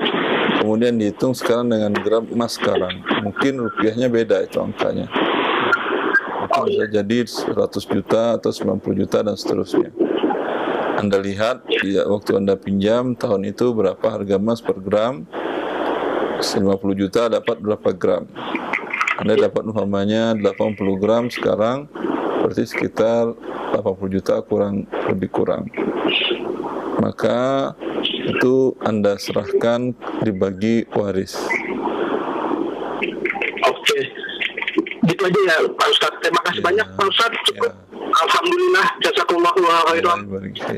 kemudian dihitung sekarang dengan gram emas sekarang. Mungkin rupiahnya beda itu angkanya. Mungkin bisa jadi 100 juta atau 90 juta dan seterusnya. Anda lihat waktu Anda pinjam tahun itu berapa harga emas per gram, 50 juta dapat berapa gram. Anda dapat umpamanya 80 gram sekarang, berarti sekitar 80 juta lebih kurang. Maka itu Anda serahkan dibagi waris. Oke, gitu aja ya Pak Ustadz. Terima kasih banyak Pak Ustadz. Cukup. Alhamdulillah, jazakumullahu khairan.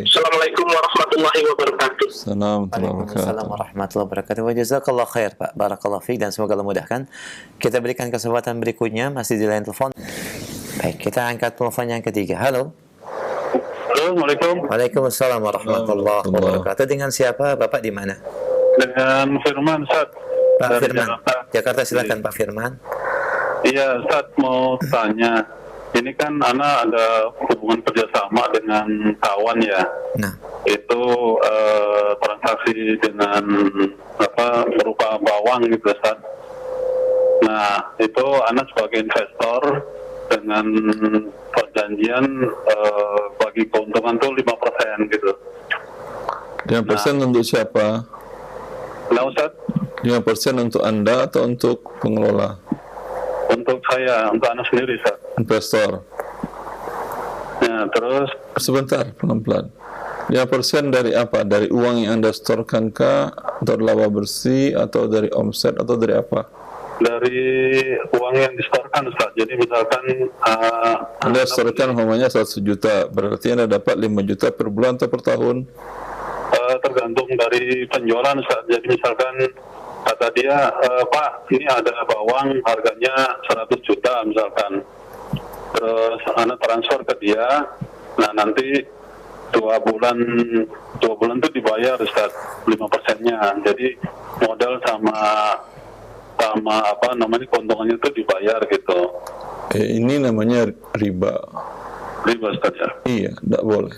Assalamualaikum warahmatullahi wabarakatuh. Waalaikumsalam warahmatullahi wabarakatuh. Wa jazakallah khair Pak. Barakallahu fiik dan semoga Allah mudahkan. Kita berikan kesempatan berikutnya masih di line telepon. Baik, kita angkat telepon yang ketiga. Halo. Assalamualaikum. Waalaikumsalam warahmatullahi wabarakatuh. Dengan siapa? Bapak di mana? Dengan Firman, Ustaz. Pak Firman. Jakarta, silakan Pak Firman. Iya, Ustaz mau tanya. Ini kan anak ada hubungan kerjasama dengan kawan ya. Nah, itu transaksi dengan berupa bawang gitu, Ustaz. Nah, itu anak sebagai investor dengan perjanjian bagi keuntungan tuh 5% gitu. 5% untuk siapa? Nah, Ustaz, 5% untuk Anda atau untuk pengelola? untuk saya, untuk anak sendiri, Ustaz. Investor. Ya, terus Sebentar, pelan-pelan. 5% dari apa? Dari uang yang Anda setorkan kah? Atau laba bersih? Atau dari omset? Atau dari apa? dari uang yang disetorkan, Ustaz. Jadi misalkan Anda setorkan umpamanya 100 juta, berarti Anda dapat 5 juta per bulan atau per tahun? Tergantung dari penjualan, Ustaz. Jadi misalkan kata dia, Pak, ini ada bawang harganya 100 juta misalkan. Terus Anda transfer ke dia, nah nanti 2 bulan itu dibayar, Ustaz, 5%-nya. Jadi modal sama keuntungannya itu dibayar gitu. Ini namanya riba. Riba, Ustaz, ya? Iya, tidak boleh.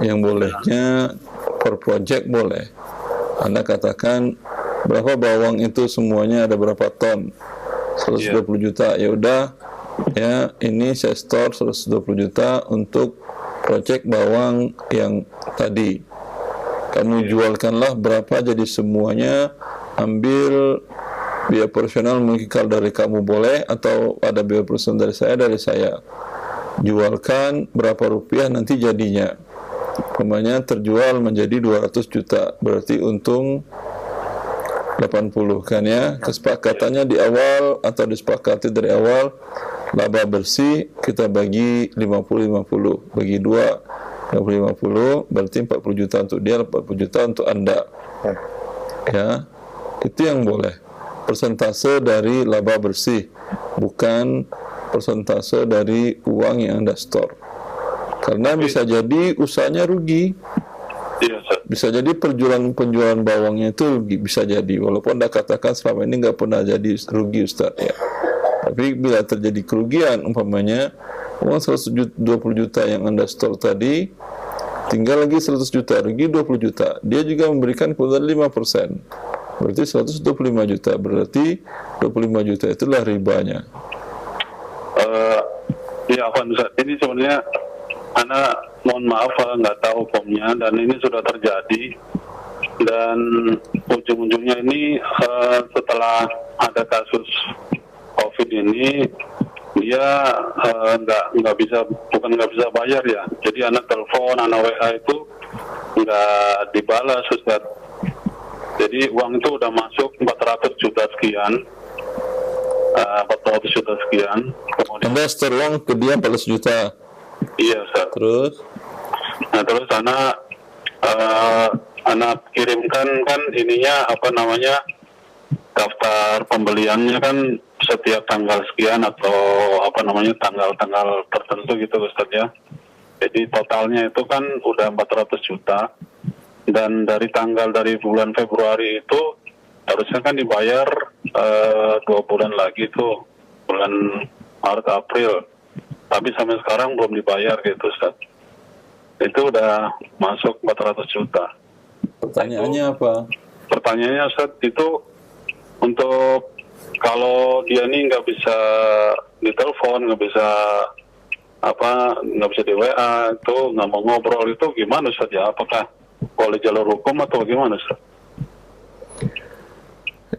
Yang bolehnya per project boleh. Anda katakan berapa bawang itu semuanya ada berapa ton? 120 juta. Ya udah, ya ini saya store 120 juta untuk project bawang yang tadi. Kamu jualkanlah berapa, jadi semuanya ambil biaya operasional mungkin kalau dari kamu boleh, atau ada biaya operasional dari saya. Jualkan berapa rupiah nanti jadinya. Umpamanya terjual menjadi 200 juta, berarti untung 80 kan ya. Kesepakatannya di awal atau disepakati dari awal, laba bersih kita bagi 50-50, bagi 2, 50-50, berarti 40 juta untuk dia, 40 juta untuk Anda. Ya, itu yang boleh. Persentase dari laba bersih, bukan persentase dari uang yang Anda store. Karena bisa jadi usahanya rugi. Bisa jadi penjualan bawangnya itu rugi, bisa jadi. Walaupun Anda katakan selama ini nggak pernah jadi rugi, Ustaz, ya. Tapi bila terjadi kerugian, umpamanya uang 120 juta yang Anda store tadi, tinggal lagi 100 juta, rugi 20 juta. Dia juga memberikan keuntungan 5%. Berarti 125 juta. Berarti 25 juta itulah ribanya. Ya, Ustaz. Ini sebenarnya Anak mohon maaf nggak tahu hukumnya, dan ini sudah terjadi, dan ujung-ujungnya ini setelah ada kasus COVID ini dia nggak bisa bayar ya. Jadi anak telepon, anak WA itu nggak dibalas, Ustaz. Jadi uang itu udah masuk 400 juta sekian. 400 juta sekian. Kemudian Anda store uang ke dia 400 juta. Iya, Ustaz. Terus? Nah, terus anak kirimkan kan ininya daftar pembeliannya kan setiap tanggal sekian atau tanggal tertentu gitu, Ustaz, ya. Jadi totalnya itu kan udah 400 juta, dan dari bulan Februari itu harusnya kan dibayar 2 bulan lagi tuh, bulan Maret April. Tapi sampai sekarang belum dibayar gitu, Ustaz. Itu udah masuk 400 juta. Pertanyaannya apa? pertanyaannya Ustaz, itu untuk kalau dia ini nggak bisa ditelepon, nggak bisa di WA, itu nggak mau ngobrol, itu gimana Ustaz ya? Apakah boleh jalur hukum atau gimana Ustaz?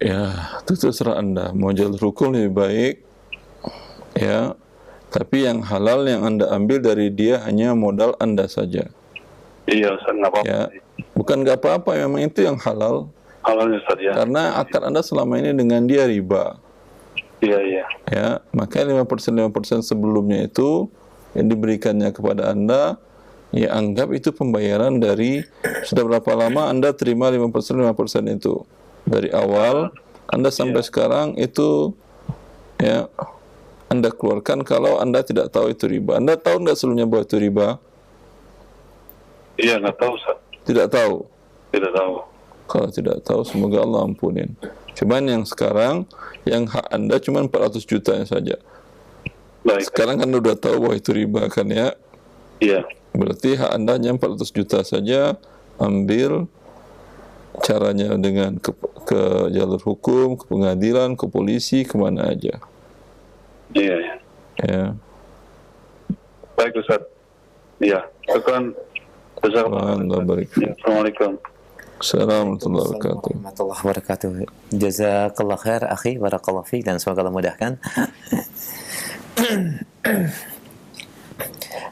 Ya, itu terserah Anda. Mau jalur hukum lebih baik, ya. Tapi yang halal yang Anda ambil dari dia hanya modal Anda saja. Iya Ustaz, nggak apa-apa. Ya, bukan nggak apa-apa, memang itu yang halal. Halalnya Ustaz ya. Karena akad Anda selama ini dengan dia riba. Iya. Ya, maka 5% sebelumnya itu yang diberikannya kepada Anda, ya anggap itu pembayaran dari sudah berapa lama Anda terima 5% itu. Dari awal Anda sampai sekarang itu, ya Anda keluarkan kalau Anda tidak tahu itu riba. Anda tahu nggak sebelumnya bahwa itu riba? Iya, nggak tahu Ustaz. Tidak tahu. Tidak tahu. Kalau tidak tahu, semoga Allah ampunin. Cuman yang sekarang, yang hak Anda cuma 400 juta saja. Baik. Sekarang kan udah tahu bahwa itu riba kan ya? Iya. Berarti hak Anda hanya 400 juta saja. Ambil caranya dengan ke jalur hukum, ke pengadilan, ke polisi, kemana aja. Iya. Ya. Baik Ustaz. Iya. Syukran. Allah barik. Assalamualaikum. Assalamualaikum warahmatullahi wabarakatuh. Jazakallah khair akhi, barakallahu fiik, dan semoga Allah mudahkan.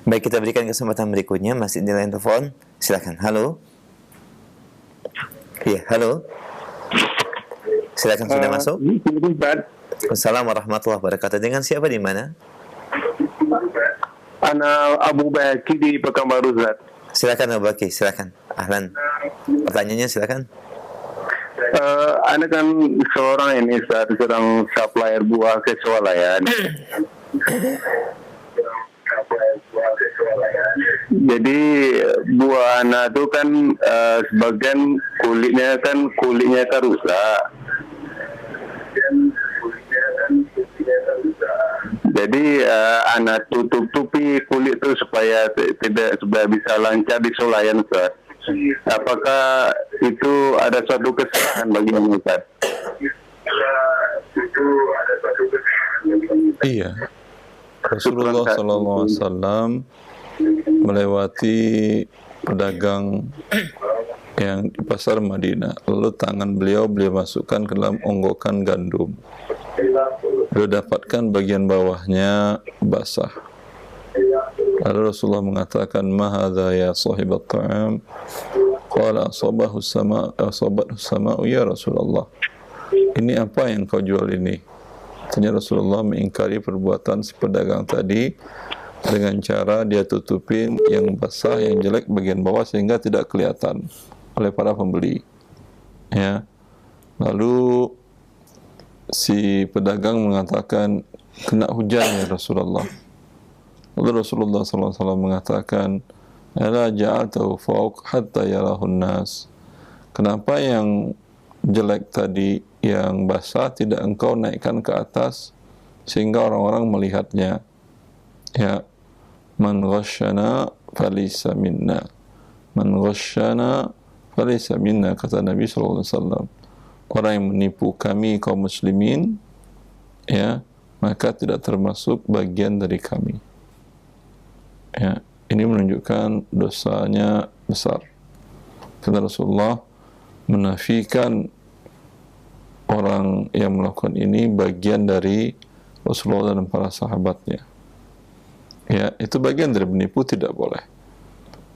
Baik, kita berikan kesempatan berikutnya, masih di line telepon. Silakan. Halo. Iya, halo. Silakan, sudah masuk. Assalamualaikum warahmatullahi wabarakatuh. Dengan siapa di mana? Ana Abu Baki di Pekanbaru Zat. Silakan Abu Baki, silakan. Ahlan. Pertanyaannya silakan. Ana kan seorang supplier buah ke swalayan. Jadi buah Ana itu kan sebagian kulitnya kan rusak. Jadi Ana tutupi kulit itu supaya bisa lancar di solayan Ustaz. Apakah itu ada suatu kesalahan bagi Ustaz? Iya. Rasulullah SAW melewati pedagang yang di pasar Madinah. Lalu tangan beliau masukkan ke dalam onggokan gandum. Beliau dapatkan bagian bawahnya basah. Lalu Rasulullah mengatakan, "Ma hadza ya sahibat ta'am?" Qala asabahu sama'u ya Rasulullah. Ini apa yang kau jual ini? Ternyata Rasulullah mengingkari perbuatan si pedagang tadi dengan cara dia tutupin yang basah, yang jelek bagian bawah sehingga tidak kelihatan oleh para pembeli. Ya. Lalu si pedagang mengatakan, kena hujan ya Rasulullah. Lalu Rasulullah SAW mengatakan, "Ala ja'altahu fawq hatta yarahun nas." Kenapa yang jelek tadi, yang basah, tidak engkau naikkan ke atas sehingga orang-orang melihatnya? Ya, man ghasyana falaysa minna. Man ghasyana falaysa minna, kata Nabi SAW. Orang yang menipu kami kaum muslimin, ya, maka tidak termasuk bagian dari kami. Ya, ini menunjukkan dosanya besar. Karena Rasulullah menafikan orang yang melakukan ini bagian dari Rasulullah dan para sahabatnya. Ya, itu bagian dari menipu, tidak boleh.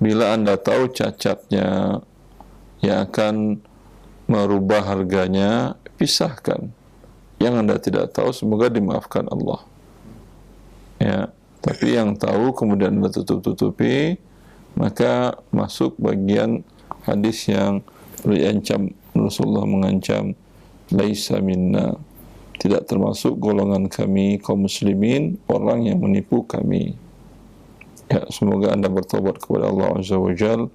Bila Anda tahu cacatnya yang akan merubah harganya, pisahkan. Yang Anda tidak tahu, semoga dimaafkan Allah. Ya, tapi yang tahu kemudian Anda tutup-tutupi, maka masuk bagian hadis yang diancam, Rasulullah mengancam, laisa minna, tidak termasuk golongan kami kaum muslimin, orang yang menipu kami. Ya, semoga Anda bertobat kepada Allah Azza wa Jalla.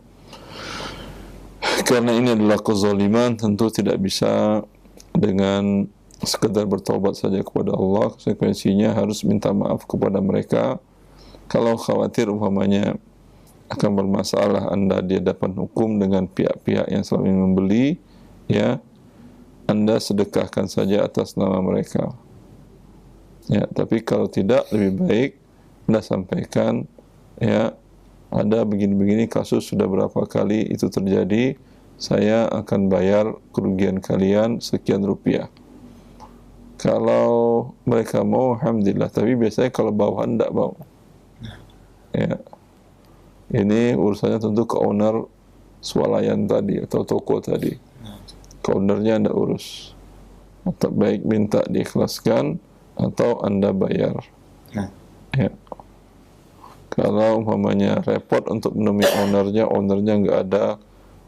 Karena ini adalah kezaliman, tentu tidak bisa dengan sekedar bertobat saja kepada Allah. Konsekuensinya harus minta maaf kepada mereka. Kalau khawatir umpamanya akan bermasalah Anda di hadapan hukum dengan pihak-pihak yang selama ini membeli, ya Anda sedekahkan saja atas nama mereka. Ya, tapi kalau tidak, lebih baik Anda sampaikan, ya, ada begini-begini kasus sudah berapa kali itu terjadi, saya akan bayar kerugian kalian sekian rupiah. Kalau mereka mau, alhamdulillah. Tapi biasanya kalau bawahan tidak mau. Ya, ini urusannya tentu ke owner swalayan tadi atau toko tadi. Ke ownernya Anda urus. Atau baik minta diikhlaskan atau Anda bayar. Ya. Kalau umpamanya repot untuk menemui ownernya nggak ada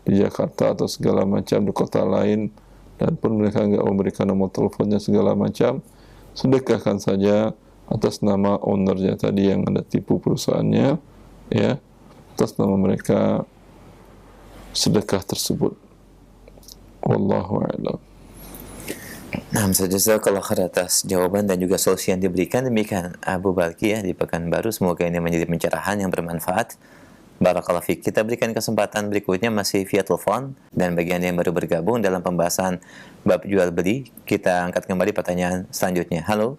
di Jakarta atau segala macam di kota lain, dan pun mereka nggak memberikan nomor teleponnya segala macam, sedekahkan saja atas nama ownernya tadi yang Anda tipu perusahaannya, ya, atas nama mereka sedekah tersebut. Wallahu a'lam. Nah, jazakallahu khair atas jawaban dan juga solusi yang diberikan. Demikian Abu Balki ya di Pekanbaru. Semoga ini menjadi pencerahan yang bermanfaat. Barakallahu fiik. Kita berikan kesempatan berikutnya masih via telepon, dan bagi Anda yang baru bergabung dalam pembahasan bab jual beli, kita angkat kembali pertanyaan selanjutnya. Halo.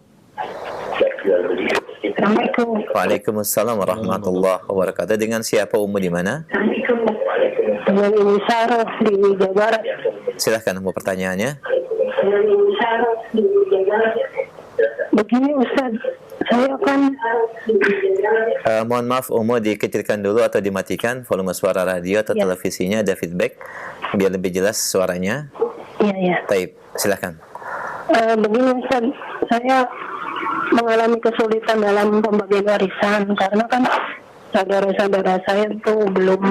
Assalamualaikum. Waalaikumsalam warahmatullahi wabarakatuh. Dengan siapa, Ummu, di mana? Dengan Ibu Sarah di Jawa Barat. Silahkan Ummu, pertanyaannya. Begini Ustaz, saya kan mohon maaf Ummu, dikecilkan dulu atau dimatikan volume suara radio atau televisinya, ada feedback biar lebih jelas suaranya. Iya. Baik, silakan. Begini Ustaz, saya mengalami kesulitan dalam pembagian warisan karena kan saudara-saudara saya tuh belum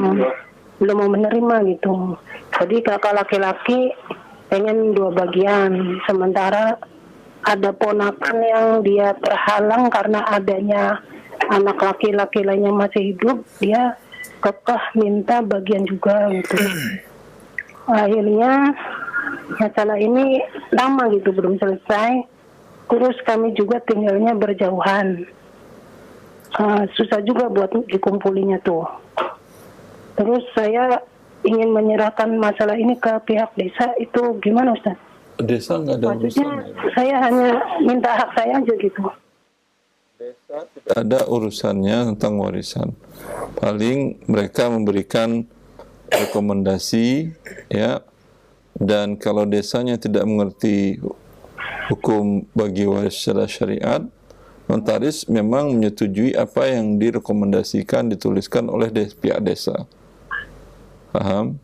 mau menerima gitu. Jadi kakak laki-laki pengen 2 bagian, sementara ada ponakan yang dia terhalang karena adanya anak laki-laki lainnya masih hidup, dia kekeh minta bagian juga gitu. Akhirnya masalah ini lama gitu belum selesai. Terus kami juga tinggalnya berjauhan, susah juga buat dikumpulinya tuh. Terus saya ingin menyerahkan masalah ini ke pihak desa, itu gimana Ustaz? Desa nggak ada Maksudnya urusan. saya hanya minta hak saya aja gitu. Desa tidak ada urusannya tentang warisan. Paling mereka memberikan rekomendasi, ya. Dan kalau desanya tidak mengerti hukum bagi waris secara syariat, notaris memang menyetujui apa yang direkomendasikan, dituliskan oleh pihak desa. Paham?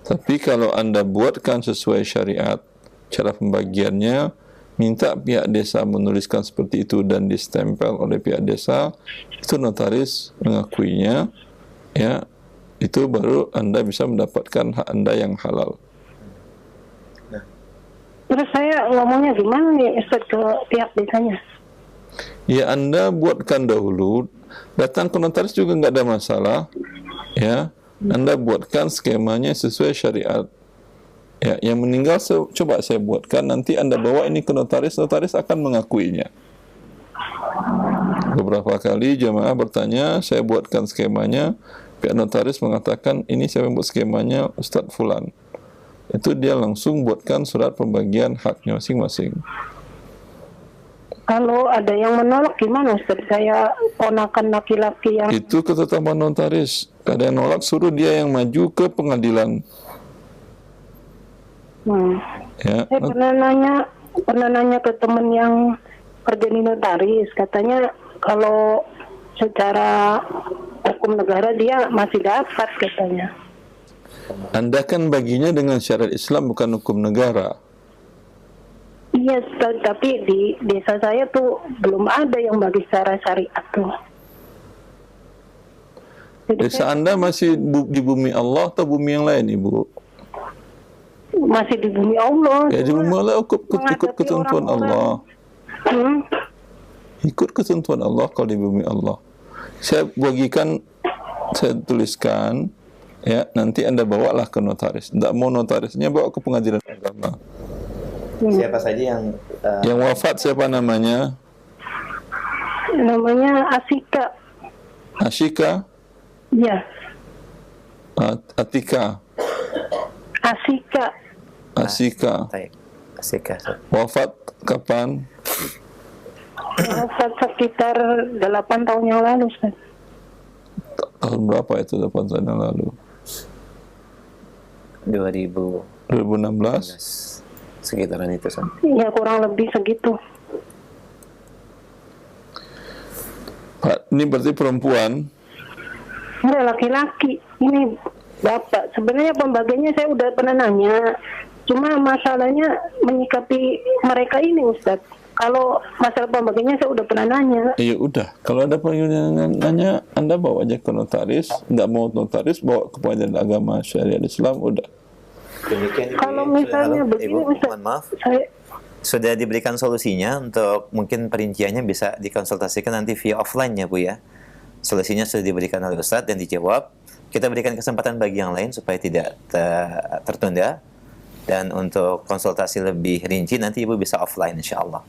Tapi kalau Anda buatkan sesuai syariat, cara pembagiannya, minta pihak desa menuliskan seperti itu dan distempel oleh pihak desa, itu notaris mengakuinya, ya, itu baru Anda bisa mendapatkan hak Anda yang halal. Terus saya ngomongnya gimana nih Ustaz ke pihak desanya? Ya, Anda buatkan dahulu, datang ke notaris juga nggak ada masalah, ya. Anda buatkan skemanya sesuai syariat. Ya, yang meninggal coba saya buatkan, nanti Anda bawa ini ke notaris, notaris akan mengakuinya. Beberapa kali jemaah bertanya, saya buatkan skemanya, pihak notaris mengatakan, ini saya buat skemanya Ustadz Fulan. Itu dia langsung buatkan surat pembagian haknya masing-masing. Kalau ada yang menolak gimana Ustaz? Saya ponakan laki-laki yang... Itu ketetapan notaris. Ada yang nolak, suruh dia yang maju ke pengadilan. Ya. Saya pernah nanya ke teman yang kerja di notaris, katanya kalau secara hukum negara dia masih dapat katanya. Anda kan baginya dengan syariat Islam, bukan hukum negara. Iya, tapi di desa saya tuh belum ada yang bagi secara syariat tuh. Jadi Desa Anda masih di bumi Allah atau bumi yang lain, Ibu? masih di bumi Allah. Ya, di bumi Allah ikut ketentuan Allah. Ikut ketentuan Allah kalau di bumi Allah. Saya bagikan, saya tuliskan, ya, nanti Anda bawalah ke notaris. Tidak mau notarisnya, bawa ke pengadilan agama. Siapa saja yang wafat, siapa namanya? Namanya Asika. Asika? Iya. Atika? Asika. Asika. Baik. Asika. Wafat kapan? Wafat sekitar 8 tahun yang lalu, Ustaz. Tahun berapa itu 8 tahun yang lalu? 2016. Sekitaran itu, Ustaz. Ya, kurang lebih segitu. Pak, ini berarti perempuan. Enggak, laki-laki. Ini Bapak. Sebenarnya pembagiannya saya udah pernah nanya. Cuma masalahnya menyikapi mereka ini, Ustaz. Kalau masalah pembagiannya saya udah pernah nanya. Ya udah, kalau ada panggilan nanya, Anda bawa aja ke notaris. Nggak mau notaris, bawa ke pengadilan agama syariat Islam, udah. Demikian, Kalau misalnya begini, Ibu, Ustaz, mohon maaf. saya Sudah diberikan solusinya, untuk mungkin perinciannya bisa dikonsultasikan nanti via offline ya Bu ya. Solusinya sudah diberikan oleh Ustadz dan dijawab. Kita berikan kesempatan bagi yang lain supaya tidak tertunda. Dan untuk konsultasi lebih rinci nanti Ibu bisa offline insya Allah.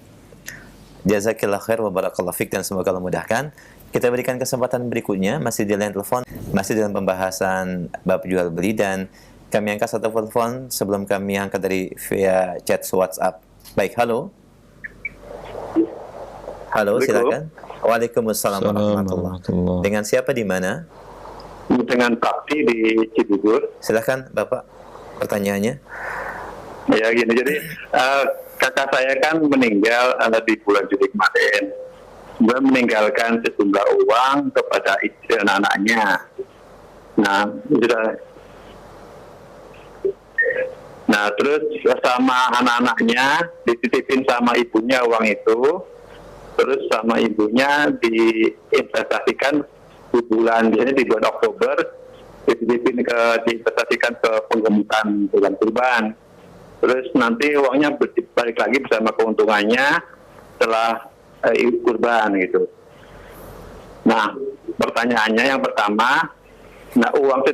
Jazakillah khair wa barakallahu fiik, dan semoga Allah mudahkan. Kita berikan kesempatan berikutnya, masih di line telepon, masih dalam pembahasan bab jual beli, dan kami angkat satu telepon sebelum kami angkat dari via chat WhatsApp. Baik, halo. Halo, silakan. Waalaikumsalam warahmatullahi wabarakatuh. Dengan siapa di mana? Dengan Bakti di Cibubur. Silakan Bapak, pertanyaannya. Ya gini, jadi kakak saya kan meninggal di bulan Juli kemarin. Dia meninggalkan sejumlah uang kepada istri dan anak-anaknya. Nah, terus sama anak-anaknya dititipin sama ibunya uang itu, terus sama ibunya diinvestasikan di bulan Oktober, diinvestasikan ke penggemukan bulan kurban. Terus nanti uangnya balik lagi bersama keuntungannya setelah kurban gitu. Nah, pertanyaannya yang pertama, uang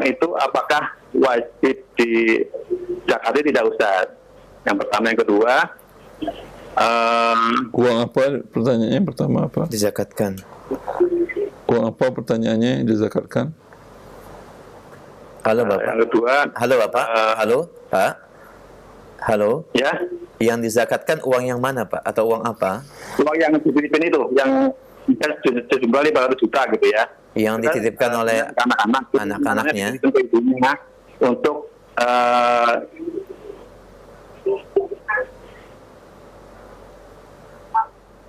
itu apakah wajib di zakatnya tidak Ustaz? Yang pertama. Yang kedua, uang apa? Pertanyaannya yang pertama apa? Dizakatkan. Uang apa pertanyaannya dizakatkan? Halo Bapak. Yang kedua, halo Bapak. Halo Pak. Halo. Ya. Yang dizakatkan uang yang mana Pak? Atau uang apa? Uang yang dititipin itu, yang sejumlah 500 juta gitu ya. Yang dititipkan oleh anak-anaknya untuk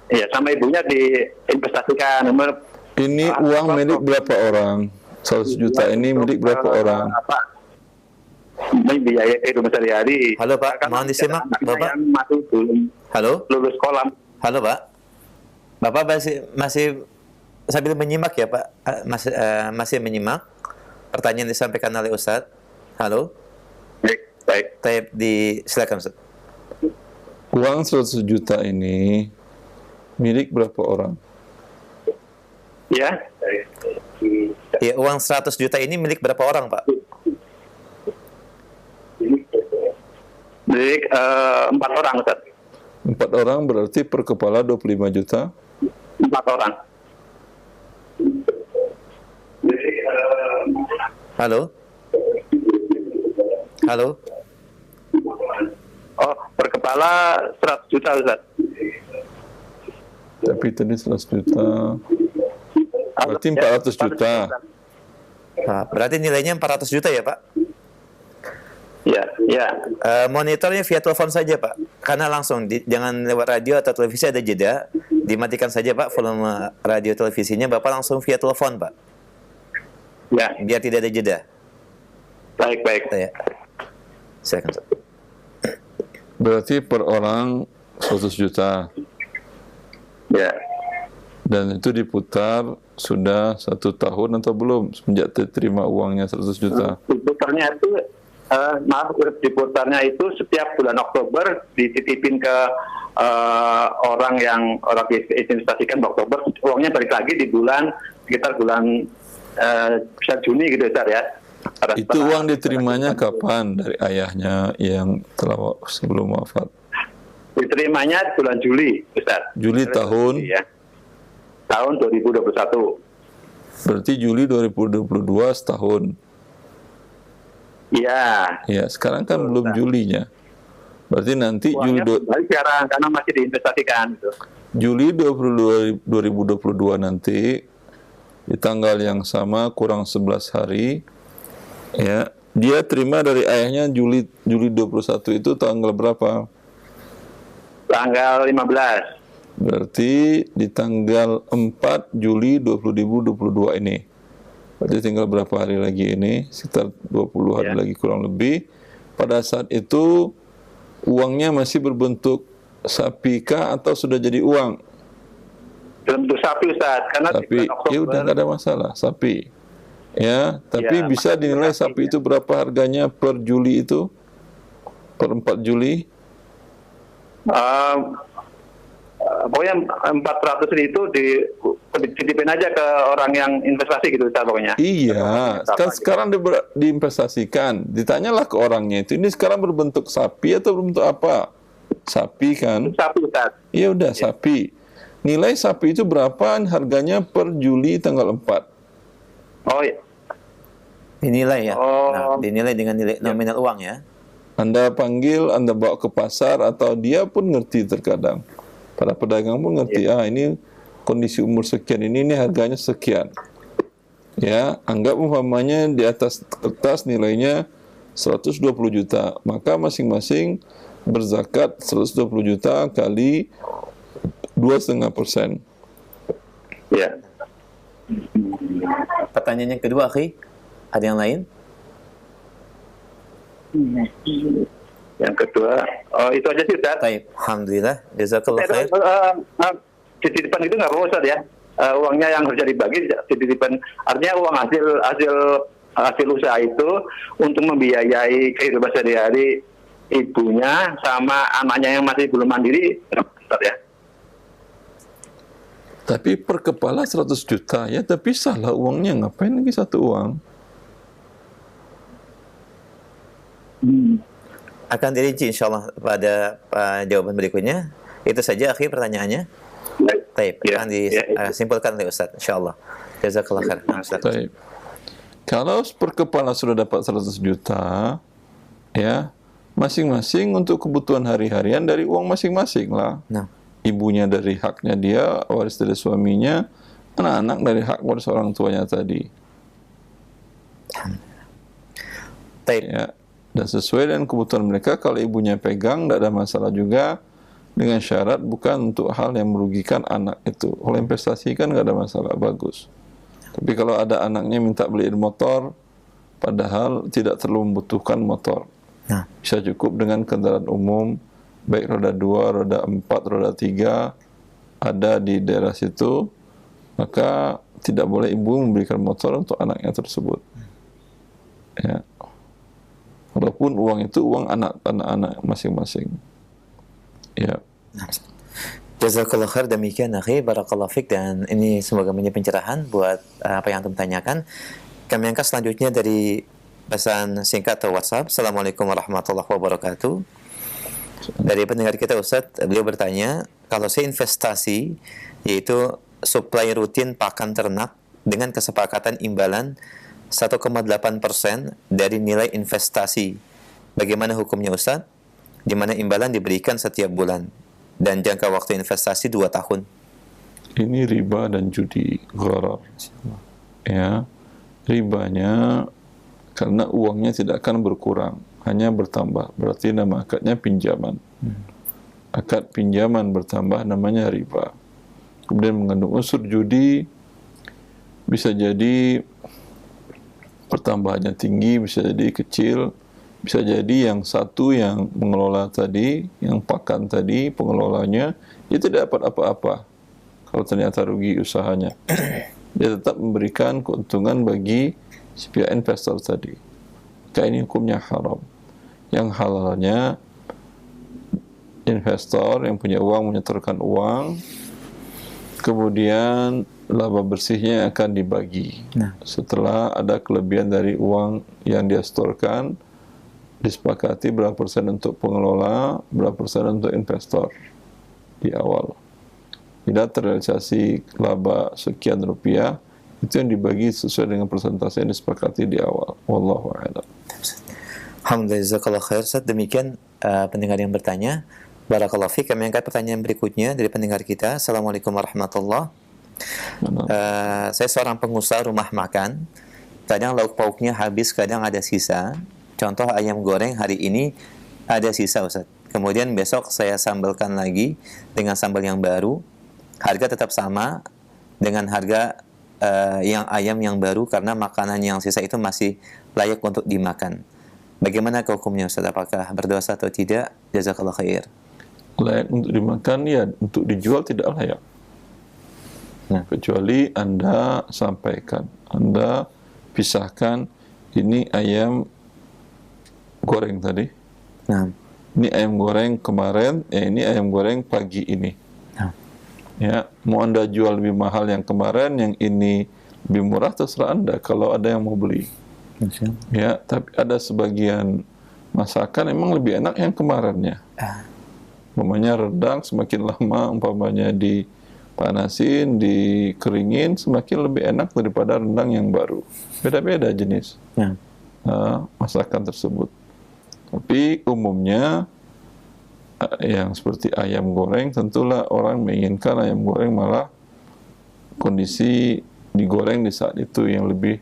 ya sama ibunya diinvestasikan. Ini uang milik berapa orang? 100 juta ini milik berapa orang? Membiayai hidup sehari-hari. Halo Pak, mohon disimak Bapak. Masih belum Halo. lulus sekolah. Halo Pak. Bapak masih sambil menyimak ya Pak? Masih menyimak pertanyaan disampaikan oleh Ustadz. Halo. Baik. Silakan Ustadz. Uang 100 juta ini milik berapa orang? Ya. Ya, uang 100 juta ini milik berapa orang Pak? Milik 4 orang Ustaz. 4 orang berarti per kepala 25 juta? 4 orang. Halo? Halo? Oh, per kepala 100 juta Ustaz. Tapi tadi 100 juta. Berarti 400 juta. Pak, berarti nilainya 400 juta ya Pak? Ya. Monitornya via telepon saja Pak. Karena langsung, jangan lewat radio atau televisi, ada jeda. Dimatikan saja Pak volume radio televisinya. Bapak langsung via telepon Pak. Ya. Biar tidak ada jeda. Baik. Ya. Silakan. Berarti per orang 100 juta. Ya. Dan itu diputar sudah 1 tahun atau belum semenjak terima uangnya 100 juta? Diputarnya itu, diputarnya itu setiap bulan Oktober dititipin ke orang investasikan Oktober, uangnya balik lagi di sekitar bulan bisa Juni gitu ya. Itu uang diterimanya kapan dari ayahnya yang telah sebelum wafat? Diterimanya bulan Juli, Ustaz. Juli tahun? Ya. Tahun 2021. Berarti Juli 2022 setahun. Iya. Ya, sekarang kan belum Julinya. Berarti nanti Juli Uangnya kembali sekarang karena masih diinvestasikan gitu. Juli 2022 nanti di tanggal yang sama kurang 11 hari ya, dia terima dari ayahnya Juli 21 itu tanggal berapa? Tanggal 15. Berarti di tanggal 4 Juli 2022 ini. Berarti tinggal berapa hari lagi ini? Sekitar 20 hari lagi kurang lebih. Pada saat itu uangnya masih berbentuk sapi kah atau sudah jadi uang? Bentuk sapi Ustaz, karena Sapi, ya udah nggak ada masalah, sapi. Ya, tapi bisa dinilai sapi itu berapa harganya per Juli itu? Per 4 Juli? Pokoknya 400 itu dititipin aja ke orang yang investasi gitu Ustaz pokoknya. Iya, kan sekarang diinvestasikan. Ditanyalah ke orangnya itu, ini sekarang berbentuk sapi atau berbentuk apa? Sapi kan? Sapi Ustaz. Iya udah, sapi. Nilai sapi itu berapa harganya per Juli tanggal 4? Oh iya. Dinilai ya. Oh. Nah, dinilai dengan nilai nominal uang ya. Anda panggil, Anda bawa ke pasar, atau dia pun ngerti terkadang. Para pedagang pun ngerti, ini kondisi umur sekian ini harganya sekian. Ya, anggap umpamanya di atas kertas nilainya 120 juta, maka masing-masing berzakat 120 juta kali 2,5%. Ya. Pertanyaan yang kedua, akhi, ada yang lain? Yang kedua, itu aja sih Ustaz. Baik, alhamdulillah, jazakallah khair. Titipan itu nggak apa-apa Ustaz ya. Uangnya yang harus dibagi titipan, artinya uang hasil usaha itu untuk membiayai kehidupan sehari-hari ibunya sama anaknya yang masih belum mandiri, Ustaz ya. Tapi per kepala 100 juta ya, tapi salah uangnya, ngapain lagi satu uang? Akan dirinci insyaallah pada jawaban berikutnya. Itu saja akhir pertanyaannya. Baik, akan disimpulkan oleh Ustaz insyaallah. Jazakallah khair. Ustaz. Baik. Kalau per kepala sudah dapat 100 juta, ya, masing-masing untuk kebutuhan hari-harian dari uang masing-masing lah. Nah. Ibunya dari haknya dia, waris dari suaminya, anak-anak dari hak waris orang tuanya tadi. Ya. Dan sesuai dengan kebutuhan mereka, kalau ibunya pegang, tidak ada masalah juga, dengan syarat bukan untuk hal yang merugikan anak itu. Kalau investasi kan nggak ada masalah, bagus. Tapi kalau ada anaknya minta beliin motor, padahal tidak terlalu membutuhkan motor. Nah. Bisa cukup dengan kendaraan umum, baik roda 2, roda 4, roda 3, ada di daerah situ, maka tidak boleh ibu memberikan motor untuk anaknya tersebut. Ya. Walaupun uang itu uang anak-anak masing-masing. Ya. Jazakallah khair, demikian akhi, barakallahu fik, dan ini semoga menjadi pencerahan buat apa yang antum tanyakan. Kami angkat selanjutnya dari pesan singkat atau WhatsApp. Assalamualaikum warahmatullahi wabarakatuh. Dari pendengar kita Ustadz, beliau bertanya, kalau saya investasi, yaitu suplai rutin pakan ternak dengan kesepakatan imbalan 1,8% dari nilai investasi, bagaimana hukumnya Ustadz? Di mana imbalan diberikan setiap bulan dan jangka waktu investasi 2 tahun. Ini riba dan judi gharar. Ya, ribanya karena uangnya tidak akan berkurang, hanya bertambah. Berarti nama akadnya pinjaman. Akad pinjaman bertambah namanya riba. Kemudian mengandung unsur judi, bisa jadi pertambahannya tinggi, bisa jadi kecil, bisa jadi yang satu yang mengelola tadi, yang pakan tadi, pengelolanya, dia tidak dapat apa-apa kalau ternyata rugi usahanya. Dia tetap memberikan keuntungan bagi si pihak investor tadi. Maka ini hukumnya haram. Yang halalnya, investor yang punya uang menyetorkan uang, kemudian laba bersihnya akan dibagi. Setelah ada kelebihan dari uang yang dia setorkan, disepakati berapa persen untuk pengelola, berapa persen untuk investor di awal. Bila terrealisasi laba sekian rupiah, itu yang dibagi sesuai dengan persentase yang disepakati di awal. Wallahu a'lam. Alhamdulillah, jazakallah khair Ustaz. Demikian pendengar yang bertanya. Barakallahu fiik. Kami angkat pertanyaan berikutnya dari pendengar kita. Assalamualaikum warahmatullahi wabarakatuh. Saya seorang pengusaha rumah makan. Kadang lauk pauknya habis, kadang ada sisa. Contoh ayam goreng hari ini ada sisa, Ustaz. Kemudian besok saya sambalkan lagi dengan sambal yang baru. Harga tetap sama dengan harga yang ayam yang baru karena makanan yang sisa itu masih layak untuk dimakan. Bagaimana hukumnya, Ustaz? Apakah berdosa atau tidak? Jazakallah khair. Layak untuk dimakan, ya. Untuk dijual tidak layak. Nah, kecuali Anda sampaikan, Anda pisahkan, ini ayam goreng tadi. Nah, ini ayam goreng kemarin, ini ayam goreng pagi ini. Nah. Ya, mau Anda jual lebih mahal yang kemarin, yang ini lebih murah, terserah Anda kalau ada yang mau beli. Ya, tapi ada sebagian masakan emang lebih enak yang kemarinnya. Umpamanya rendang semakin lama umpamanya dipanasin, dikeringin, semakin lebih enak daripada rendang yang baru. Beda-beda jenis masakan tersebut. Tapi umumnya yang seperti ayam goreng, tentulah orang menginginkan ayam goreng malah kondisi digoreng di saat itu yang lebih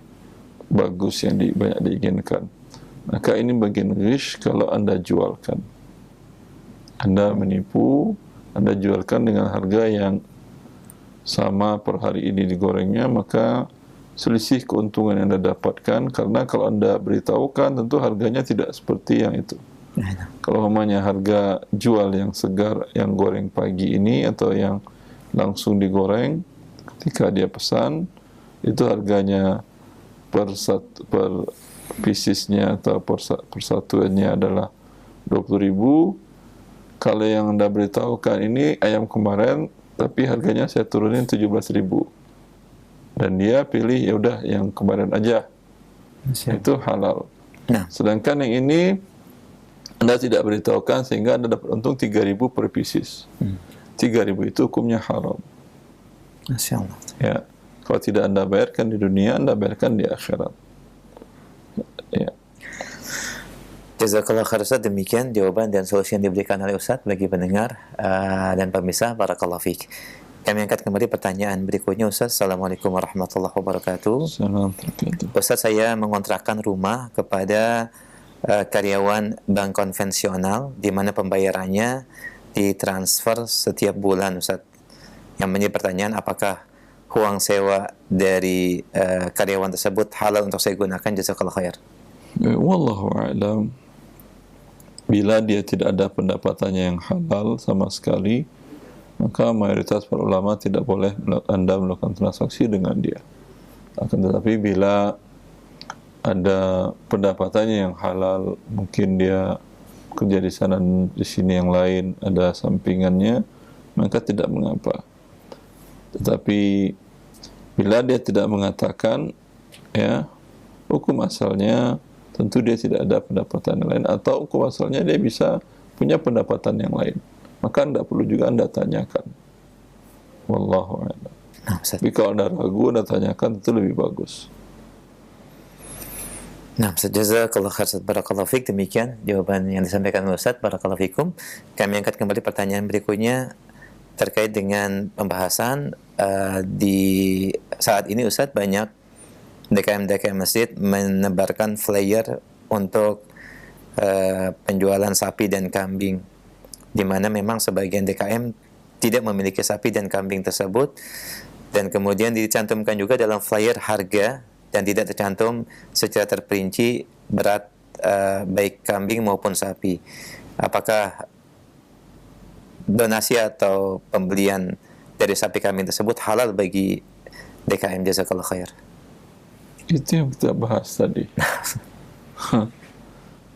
bagus, yang banyak diinginkan. Maka ini bagian ghish kalau Anda jualkan. Anda menipu, Anda jualkan dengan harga yang sama per hari ini digorengnya, maka selisih keuntungan yang Anda dapatkan, karena kalau Anda beritahukan tentu harganya tidak seperti yang itu. Kalau namanya harga jual yang segar, yang goreng pagi ini atau yang langsung digoreng ketika dia pesan, itu harganya per piecesnya atau persatuannya adalah 20.000. Kalau yang Anda beritahukan ini ayam kemarin, tapi harganya saya turunin 17.000. Dan dia pilih ya udah yang kemarin aja. Itu halal. Nah. Sedangkan yang ini Anda tidak beritahukan sehingga Anda dapat untung 3.000 per pieces. 3.000 itu hukumnya haram. Masya Allah. Ya. Kalau tidak Anda bayarkan di dunia, Anda bayarkan di akhirat. Ya. Jazakallah khair, Ustaz. Demikian jawaban dan solusi yang diberikan oleh Ustaz bagi pendengar dan pemirsa. Barakallahu fiik. Kami angkat kembali pertanyaan berikutnya, Ustaz. Assalamualaikum warahmatullahi wabarakatuh. Ustaz, saya mengontrakkan rumah kepada karyawan bank konvensional di mana pembayarannya ditransfer setiap bulan, Ustaz. Yang menjadi pertanyaan, apakah uang sewa dari karyawan tersebut halal untuk saya gunakan? Jazakallah khair. Wallahu a'lam. Bila dia tidak ada pendapatannya yang halal sama sekali, maka mayoritas para ulama tidak boleh Anda melakukan transaksi dengan dia. Akan tetapi bila ada pendapatannya yang halal, mungkin dia kerja di sana di sini yang lain, ada sampingannya, maka tidak mengapa. Tetapi bila dia tidak mengatakan, ya, hukum asalnya tentu dia tidak ada pendapatan yang lain, atau hukum asalnya dia bisa punya pendapatan yang lain, maka tidak perlu juga Anda tanyakan. Wallahu a'lam. Tapi kalau Anda ragu, Anda tanyakan, itu lebih bagus. Nah, jazakallahu khair, barakallahu fiik. Demikian jawaban yang disampaikan oleh Ustaz. Barakallahu fikum. Kami angkat kembali pertanyaan berikutnya terkait dengan pembahasan di saat ini, Ustaz, banyak DKM masjid menebarkan flyer untuk penjualan sapi dan kambing, di mana memang sebagian DKM tidak memiliki sapi dan kambing tersebut, dan kemudian dicantumkan juga dalam flyer harga dan tidak tercantum secara terperinci berat baik kambing maupun sapi. Apakah donasi atau pembelian dari sapi kambing tersebut halal bagi DKM? Jazakallah khair. Itu yang kita bahas tadi.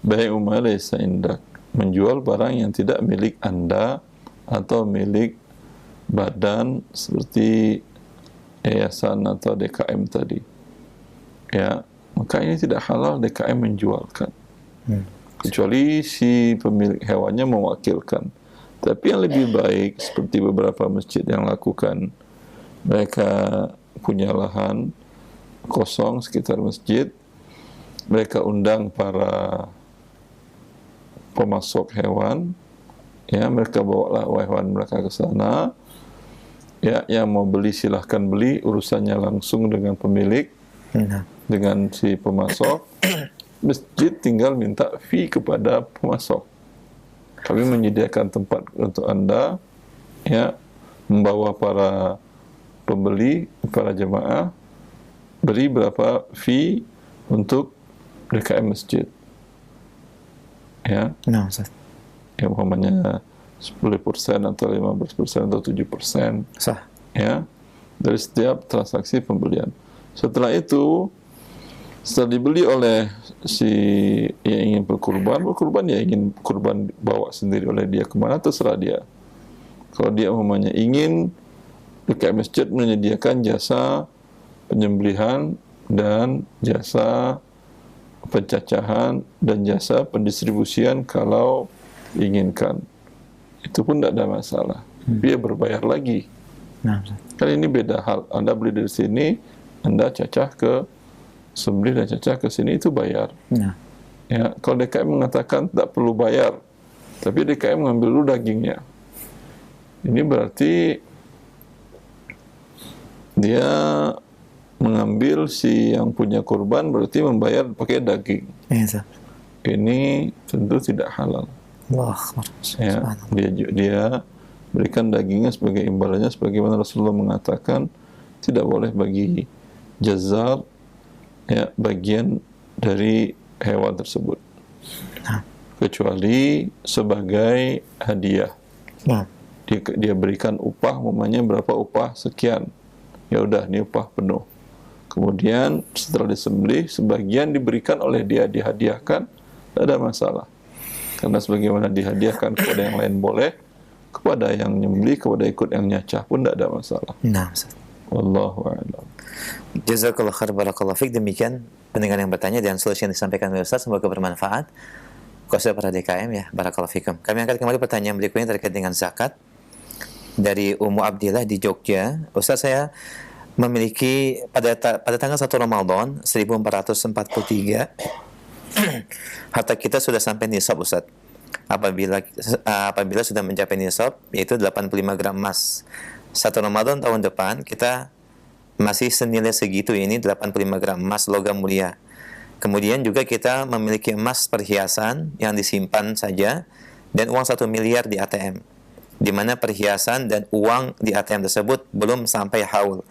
Bai' ma laysa indak, menjual barang yang tidak milik Anda atau milik badan seperti yayasan atau DKM tadi. Ya, maka ini tidak halal DKM menjualkan. Kecuali si pemilik hewannya mewakilkan. Tapi yang lebih baik seperti beberapa masjid yang lakukan, mereka punya lahan kosong sekitar masjid, mereka undang para pemasok hewan, ya mereka bawalah hewan mereka ke sana, ya yang mau beli silahkan beli, urusannya langsung dengan pemilik, dengan si pemasok. Masjid tinggal minta fee kepada pemasok. Kami menyediakan tempat untuk Anda, ya, membawa para pembeli, para jemaah, beri berapa fee untuk DKM masjid. Ya. Nah, Ustaz. Ya, umpamanya 10% atau 15% atau 7%. Sah. Ya. Dari setiap transaksi pembelian. Setelah itu, setelah dibeli oleh si yang ingin berkurban ya ingin kurban bawa sendiri oleh dia kemana, terserah dia. Kalau dia umpamanya ingin DKM masjid menyediakan jasa penyembelihan dan jasa pencacahan dan jasa pendistribusian kalau diinginkan, itu pun tidak ada masalah. Dia berbayar lagi. Nah, kan ini beda hal. Anda beli dari sini, Anda cacah ke sembelih dan cacah ke sini, itu bayar. nah. Ya, kalau DKM mengatakan tidak perlu bayar, tapi DKM mengambil dulu dagingnya, ini berarti dia mengambil si yang punya kurban, berarti membayar pakai daging. Iya, ini tentu tidak halal. Wah, ya, dia berikan dagingnya sebagai imbalannya, sebagaimana Rasulullah mengatakan tidak boleh bagi jazar, ya, bagian dari hewan tersebut, kecuali sebagai hadiah. Dia berikan upah, umpamanya berapa upah sekian, ya udah ini upah penuh. Kemudian setelah disembelih, sebagian diberikan oleh dia, dihadiahkan, tidak ada masalah. Karena sebagaimana dihadiahkan kepada yang lain boleh, kepada yang nyembelih, kepada ikut yang nyacah pun tidak ada masalah. Nah, Ustaz. Wallahu a'lam. Jazakallah khair, barakallahu fiik. Demikian pendengar yang bertanya dan solusi yang disampaikan oleh Ustaz, semoga bermanfaat. Khususnya para DKM, ya, barakallahu fiikum. Kami angkat kembali pertanyaan berikutnya terkait dengan zakat dari Ummu Abdillah di Jogja. Ustaz, saya memiliki pada tanggal 1 Ramadan 1443 harta kita sudah sampai nisab, Ustaz. Apabila sudah mencapai nisab, yaitu 85 gram emas, 1 Ramadan tahun depan kita masih senilai segitu, ini 85 gram emas logam mulia. Kemudian juga kita memiliki emas perhiasan yang disimpan saja dan uang 1 miliar di ATM, di mana perhiasan dan uang di ATM tersebut belum sampai haul.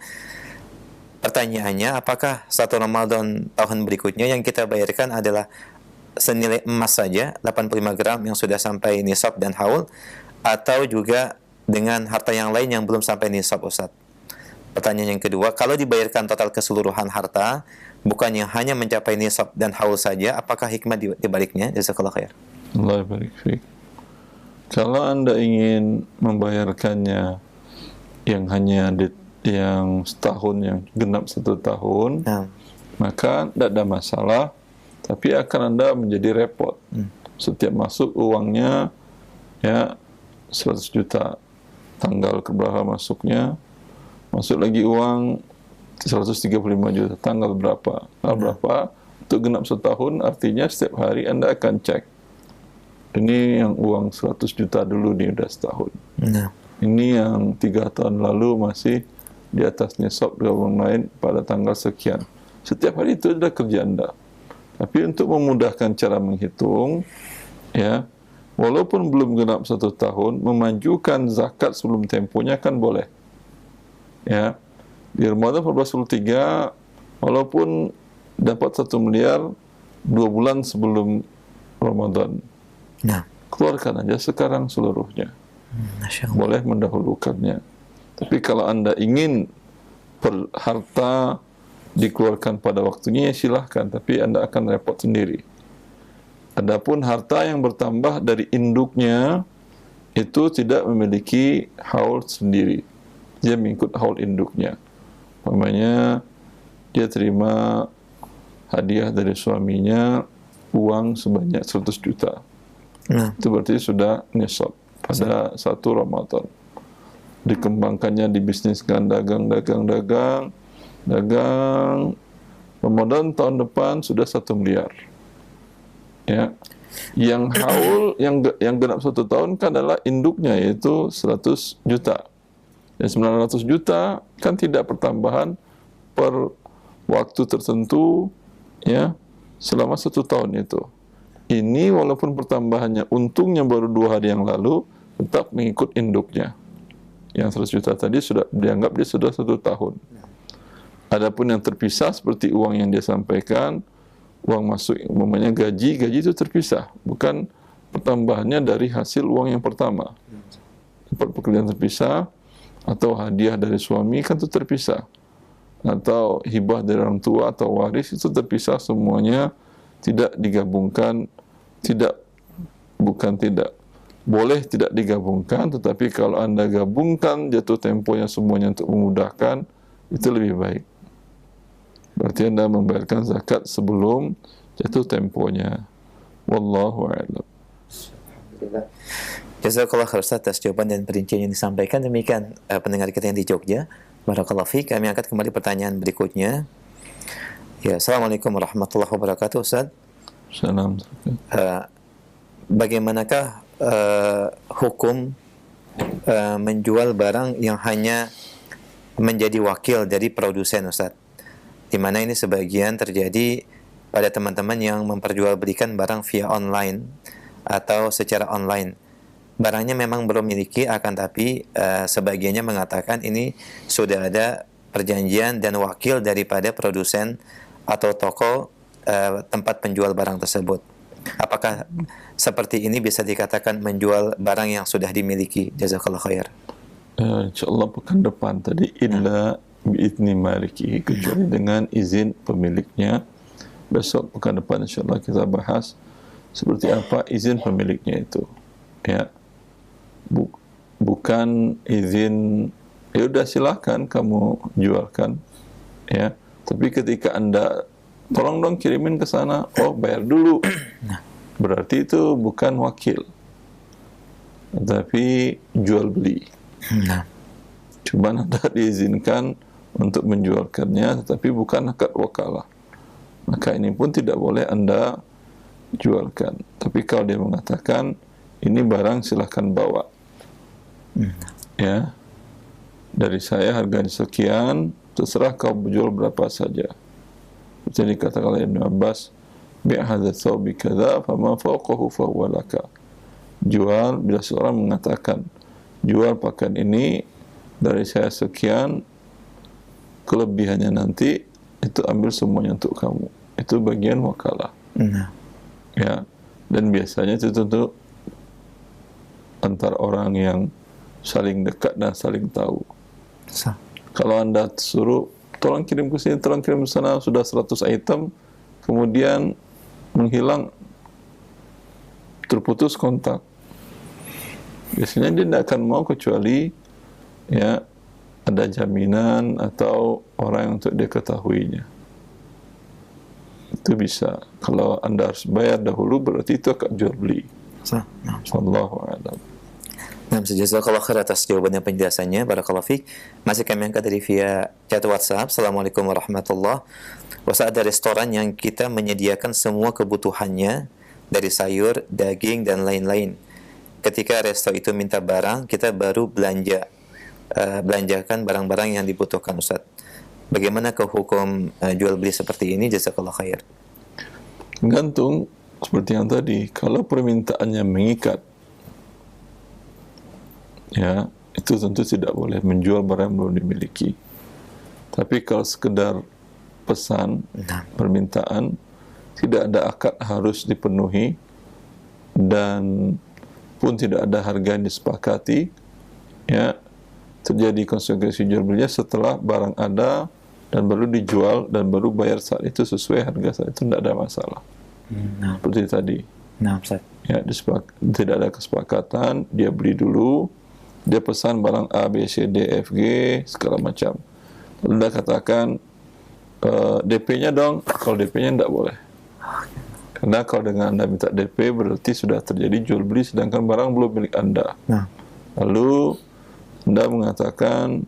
Pertanyaannya, apakah 1 Ramadan tahun berikutnya yang kita bayarkan adalah senilai emas saja 85 gram yang sudah sampai nisab dan haul, atau juga dengan harta yang lain yang belum sampai nisab, Ustaz? Pertanyaan yang kedua, kalau dibayarkan total keseluruhan harta, bukannya hanya mencapai nisab dan haul saja, apakah hikmah di baliknya? Jazakallahu khair. Allah barik fiik. Kalau Anda ingin membayarkannya yang hanya yang setahun, yang genap 1 tahun, maka tidak ada masalah, tapi akan Anda menjadi repot. Setiap masuk uangnya, ya, 100 juta, tanggal keberapa masuknya, masuk lagi uang 135 juta, tanggal berapa, untuk genap setahun, artinya setiap hari Anda akan cek, ini yang uang 100 juta dulu nih udah setahun, ini yang 3 tahun lalu masih di atas nisab uang lain pada tanggal sekian. Setiap hari itu adalah kerja Anda. Tapi untuk memudahkan cara menghitung, ya, walaupun belum genap 1 tahun, memajukan zakat sebelum temponya kan boleh. Ya, di Ramadan 1443, walaupun dapat 1 miliar 2 bulan sebelum Ramadan, keluarkan aja sekarang seluruhnya. Boleh mendahulukannya. Tapi kalau Anda ingin harta dikeluarkan pada waktunya, ya silahkan, tapi Anda akan repot sendiri. Adapun harta yang bertambah dari induknya itu tidak memiliki haul sendiri, dia mengikut haul induknya. Umpamanya dia terima hadiah dari suaminya uang sebanyak 100 juta, itu berarti sudah nisab pada 1 Ramadan. Dikembangkannya, dibisniskan, dagang, Ramadan tahun depan sudah 1 miliar. Ya, Yang haul yang genap 1 tahun kan adalah induknya, yaitu 100 juta. Yang 900 juta kan tidak pertambahan per waktu tertentu, ya, selama 1 tahun itu. Ini walaupun pertambahannya untungnya baru 2 hari yang lalu, tetap mengikut induknya. Yang 100 juta tadi sudah dianggap dia sudah 1 tahun. Adapun yang terpisah seperti uang yang dia sampaikan, uang masuk, umpamanya gaji itu terpisah, bukan pertambahannya dari hasil uang yang pertama. Tempat pekerjaan terpisah, atau hadiah dari suami kan itu terpisah, atau hibah dari orang tua atau waris itu terpisah, semuanya tidak digabungkan. Boleh tidak digabungkan, tetapi kalau Anda gabungkan jatuh temponya semuanya untuk memudahkan, itu lebih baik. Berarti Anda membayarkan zakat sebelum jatuh temponya. Wallahu a'lam. Jazakallah khair Ustaz atas jawaban dan perincian yang disampaikan. Demikian pendengar kita yang di Jogja. Barakallahu fiik. Kami angkat kembali pertanyaan berikutnya. Ya, Assalamualaikum warahmatullahi wabarakatuh, Ustaz. Salam. Bagaimanakah hukum menjual barang yang hanya menjadi wakil dari produsen, Ustaz? Di mana ini sebagian terjadi pada teman-teman yang memperjualbelikan barang via online atau secara online. Barangnya memang belum miliki, akan tapi sebagiannya mengatakan ini sudah ada perjanjian dan wakil daripada produsen atau toko tempat penjual barang tersebut. Apakah seperti ini bisa dikatakan menjual barang yang sudah dimiliki? Jazakallah khair. InsyaAllah pekan depan tadi, illa bi'izni maliki, kecuali dengan izin pemiliknya. Besok pekan depan insyaAllah kita bahas seperti apa izin pemiliknya itu, ya. Bukan izin ya udah silakan kamu jualkan, ya, tapi ketika Anda tolong dong kirimin ke sana, oh bayar dulu, berarti itu bukan wakil, tapi jual beli. Cuma Anda diizinkan untuk menjualkannya, tetapi bukan akad wakalah. Maka ini pun tidak boleh Anda jualkan. Tapi kalau dia mengatakan ini barang silahkan bawa, ya, dari saya harganya sekian, terserah kau jual berapa saja. Jadi dikatakan oleh Ibn Abbas, bi'ahadha thawbi kadha fama fawqahu fahuwa laka. Jual, bila seorang mengatakan jual pakaian ini dari saya sekian, kelebihannya nanti itu ambil semuanya untuk kamu. Itu bagian wakalah. Ya, dan biasanya itu tentu antar orang yang saling dekat dan saling tahu. Kalau Anda suruh tolong kirim ke sini, tolong kirim ke sana, sudah 100 item, kemudian menghilang, terputus kontak, biasanya dia tidak akan mau kecuali ya ada jaminan atau orang yang untuk dia ketahuinya. Itu bisa. Kalau Anda harus bayar dahulu, berarti itu akan jual beli. Wallahu a'lam. Nah, jazakallah khair atas jawaban dan penjelasannya. Barakallahu fiik. Masih kami angkat dari via chat WhatsApp. Assalamualaikum warahmatullahi wabarakatuh. Ada restoran yang kita menyediakan semua kebutuhannya dari sayur, daging dan lain-lain. Ketika resto itu minta barang, kita baru belanjakan barang-barang yang dibutuhkan, Ustaz. Bagaimana ke hukum jual beli seperti ini? Jazakallah khair. Gantung seperti yang tadi. Kalau permintaannya mengikat, ya, itu tentu tidak boleh menjual barang yang belum dimiliki. Tapi kalau sekedar pesan, permintaan, tidak ada akad harus dipenuhi dan pun tidak ada harga yang disepakati, ya, terjadi konsekuensi jual belinya setelah barang ada dan baru dijual dan baru bayar saat itu sesuai harga saat itu, tidak ada masalah. Seperti tadi. Ya, tidak ada kesepakatan, dia beli dulu, dia pesan barang A, B, C, D, F, G, segala macam. Lalu dia katakan, DP-nya dong. Kalau DP-nya tidak boleh. Karena kalau dengan Anda minta DP, berarti sudah terjadi jual beli, sedangkan barang belum milik Anda. Lalu Anda mengatakan,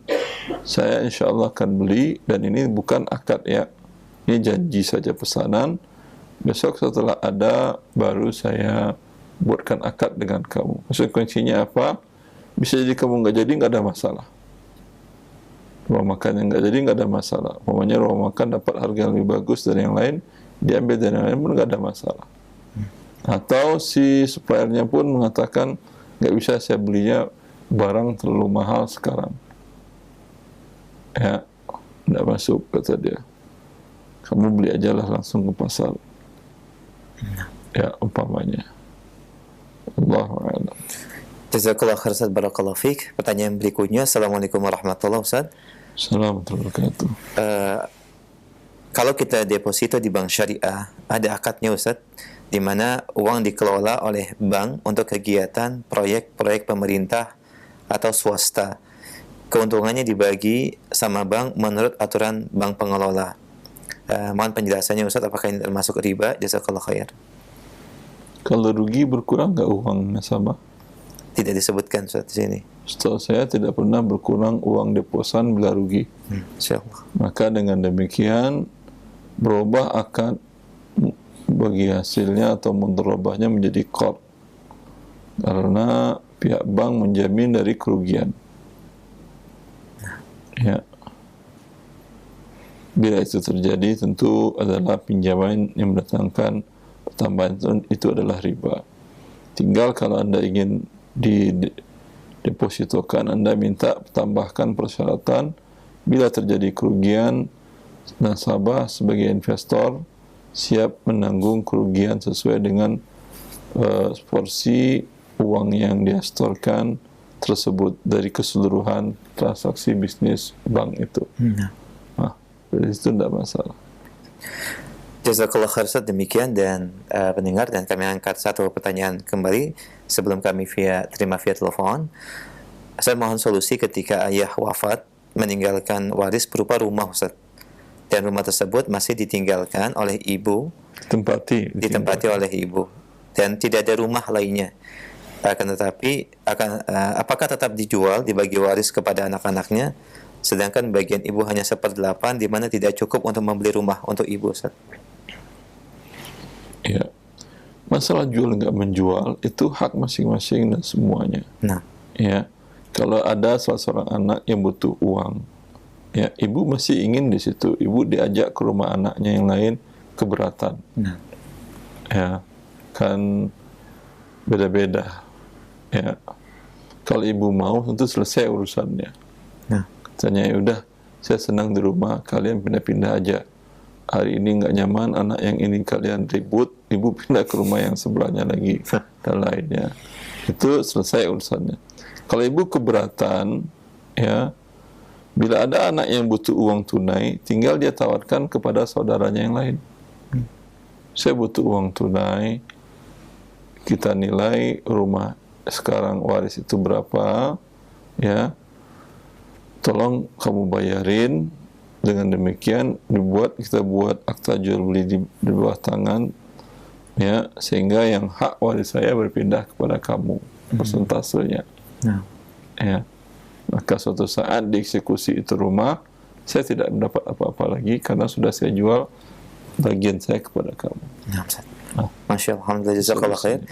saya insya Allah akan beli, dan ini bukan akad, ya. Ini janji saja pesanan. Besok setelah ada, baru saya buatkan akad dengan kamu. Konsekuensinya apa? Bisa jadi kamu nggak jadi, nggak ada masalah. Rumah makan yang nggak jadi, nggak ada masalah. Pokoknya rumah makan dapat harga yang lebih bagus dari yang lain, diambil dari yang lain pun nggak ada masalah. Atau si suppliernya pun mengatakan, nggak bisa, saya belinya barang terlalu mahal sekarang. Ya, nggak masuk, kata dia. Kamu beli aja lah langsung ke pasar. Ya, umpamanya. Allahu a'lam. Jazakallah khair Ustaz, barakallahu fiik. Pertanyaan berikutnya, Assalamualaikum warahmatullahi wabarakatuh. Assalamualaikum warahmatullahi wabarakatuh. Kalau kita deposito di bank syariah, ada akadnya Ustaz, di mana uang dikelola oleh bank untuk kegiatan proyek-proyek pemerintah atau swasta. Keuntungannya dibagi sama bank menurut aturan bank pengelola. Mohon penjelasannya Ustaz, apakah ini termasuk riba? Jazakallah khair. Kalau rugi berkurang nggak uang nasabah? Tidak disebutkan Ustaz di sini. Setahu saya tidak pernah berkurang uang deposan bila rugi. Insyaallah. Maka dengan demikian berubah akad bagi hasilnya atau mudharabahnya menjadi qard. Karena pihak bank menjamin dari kerugian. Ya. Bila itu terjadi, tentu adalah pinjaman yang mendatangkan pertambahan, itu adalah riba. Tinggal kalau Anda ingin depositokan, Anda minta tambahkan persyaratan bila terjadi kerugian, nasabah sebagai investor siap menanggung kerugian sesuai dengan porsi uang yang dia setorkan tersebut dari keseluruhan transaksi bisnis bank itu. Dari situ tidak masalah. Jazakallah khair Ustaz, demikian dan pendengar, dan kami angkat satu pertanyaan kembali sebelum kami terima via telepon. Saya mohon solusi ketika ayah wafat meninggalkan waris berupa rumah Ustaz, dan rumah tersebut masih ditinggalkan oleh ibu, ditempati oleh ibu, dan tidak ada rumah lainnya. Akan tetapi apakah tetap dijual, dibagi waris kepada anak-anaknya, sedangkan bagian ibu hanya 1/8, di mana tidak cukup untuk membeli rumah untuk ibu Ustaz? Ya, masalah jual nggak menjual itu hak masing-masing dan semuanya. Ya, kalau ada salah seorang anak yang butuh uang, ya ibu masih ingin di situ, ibu diajak ke rumah anaknya yang lain, keberatan. Ya, kan beda-beda. Ya, kalau ibu mau tentu selesai urusannya. Katanya, ya udah, saya senang di rumah, kalian pindah-pindah aja. Hari ini nggak nyaman, anak yang ini kalian ribut, ibu pindah ke rumah yang sebelahnya lagi dan lainnya. Itu selesai urusannya. Kalau ibu keberatan, ya, bila ada anak yang butuh uang tunai, tinggal dia tawarkan kepada saudaranya yang lain. Saya butuh uang tunai, kita nilai rumah sekarang waris itu berapa, ya, tolong kamu bayarin. Dengan demikian kita buat akta jual beli di bawah tangan, ya, sehingga yang hak waris saya berpindah kepada kamu persentasenya. Ya, maka suatu saat dieksekusi itu rumah, saya tidak mendapat apa-apa lagi karena sudah saya jual bagian saya kepada kamu. Masya Allah, alhamdulillah, jazakallah khair.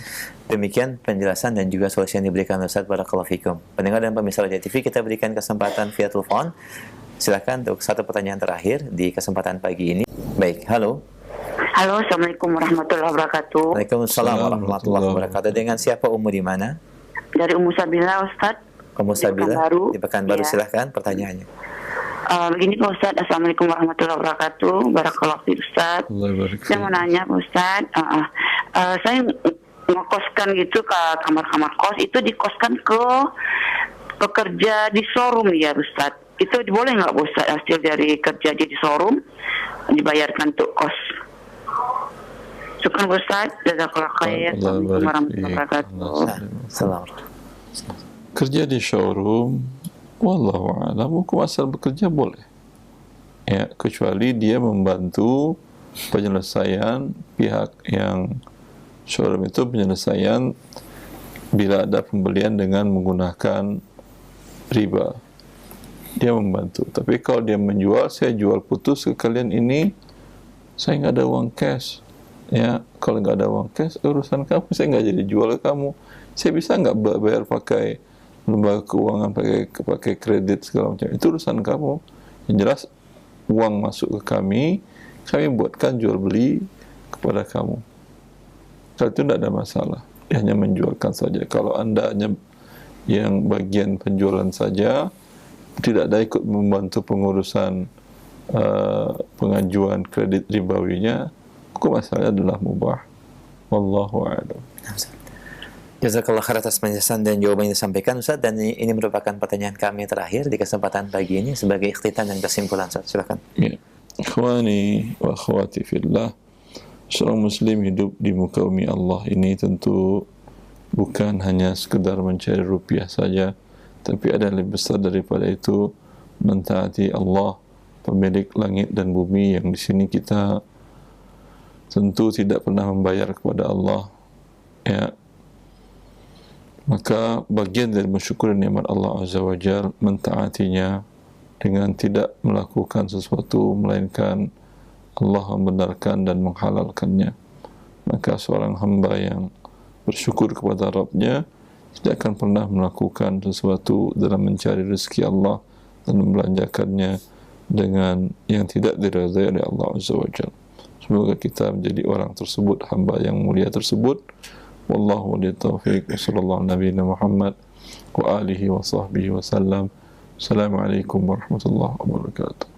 Demikian penjelasan dan juga solusi yang diberikan Ustaz, barakallahu fikum. Pendengar dan pemirsa Raja TV, kita berikan kesempatan via telepon. Silakan untuk satu pertanyaan terakhir di kesempatan pagi ini. Baik, halo. Halo, Assalamualaikum warahmatullahi wabarakatuh. Waalaikumsalam warahmatullahi wabarakatuh. Dengan siapa, Ummu di mana? Dari Ummu Sabila, Ustaz. Ummu Sabila di Pekanbaru, Ya. Silahkan pertanyaannya. Begini Pak Ustaz, Assalamualaikum warahmatullahi wabarakatuh. Barakallahu fiik Ustaz. Saya mau nanya Pak Ustaz, saya ngekoskan gitu ke kamar-kamar kos, itu dikoskan ke pekerja di showroom ya Ustaz. Itu boleh nggak Ustaz, hasil dari kerja di showroom dibayarkan untuk kos? Syukur Ustaz, jazakallah khair. Assalamualaikum warahmatullahi wabarakatuh. Kerja di showroom, wallahu a'lam, hukum asal bekerja boleh. Ya, kecuali dia membantu penyelesaian pihak yang showroom itu, penyelesaian bila ada pembelian dengan menggunakan riba. Dia membantu. Tapi kalau dia menjual, saya jual putus ke kalian ini, saya nggak ada uang cash. Ya, kalau nggak ada uang cash, urusan kamu. Saya nggak jadi jual ke kamu. Saya bisa nggak bayar pakai lembaga keuangan, pakai kredit segala macam. Itu urusan kamu. Yang jelas uang masuk ke kami buatkan jual beli kepada kamu. Kalau itu tidak ada masalah. Dia hanya menjualkan saja. Kalau Anda hanya yang bagian penjualan saja, tidak ada ikut membantu pengurusan pengajuan kredit ribawinya, hukum asalnya adalah mubah. Wallahu a'lam. Jazakallah khair atas penjelasan dan jawaban yang disampaikan Ustaz, dan ini merupakan pertanyaan kami terakhir di kesempatan pagi ini sebagai ikhtitam dan kesimpulan Ustaz. Silakan. Ya. Ikhwani wa akhwati fillah, seorang muslim hidup di muka bumi Allah ini tentu bukan hanya sekedar mencari rupiah saja, tapi ada yang lebih besar daripada itu, mentaati Allah, pemilik langit dan bumi, yang di sini kita tentu tidak pernah membayar kepada Allah. Ya. Maka bagian dari mensyukuri nikmat Allah Azza wa Jalla mentaatinya dengan tidak melakukan sesuatu melainkan Allah membenarkan dan menghalalkannya. Maka seorang hamba yang bersyukur kepada Rabb-Nya tidak akan pernah melakukan sesuatu dalam mencari rezeki Allah dan membelanjakannya dengan yang tidak diridhai oleh Allah Azza wa Jalla. Semoga kita menjadi orang tersebut, hamba yang mulia tersebut. Wallahu waliy taufiq. Sallallahu alaihi Muhammad wa alihi wa sahbihi wa sallam. Assalamualaikum warahmatullahi wabarakatuh.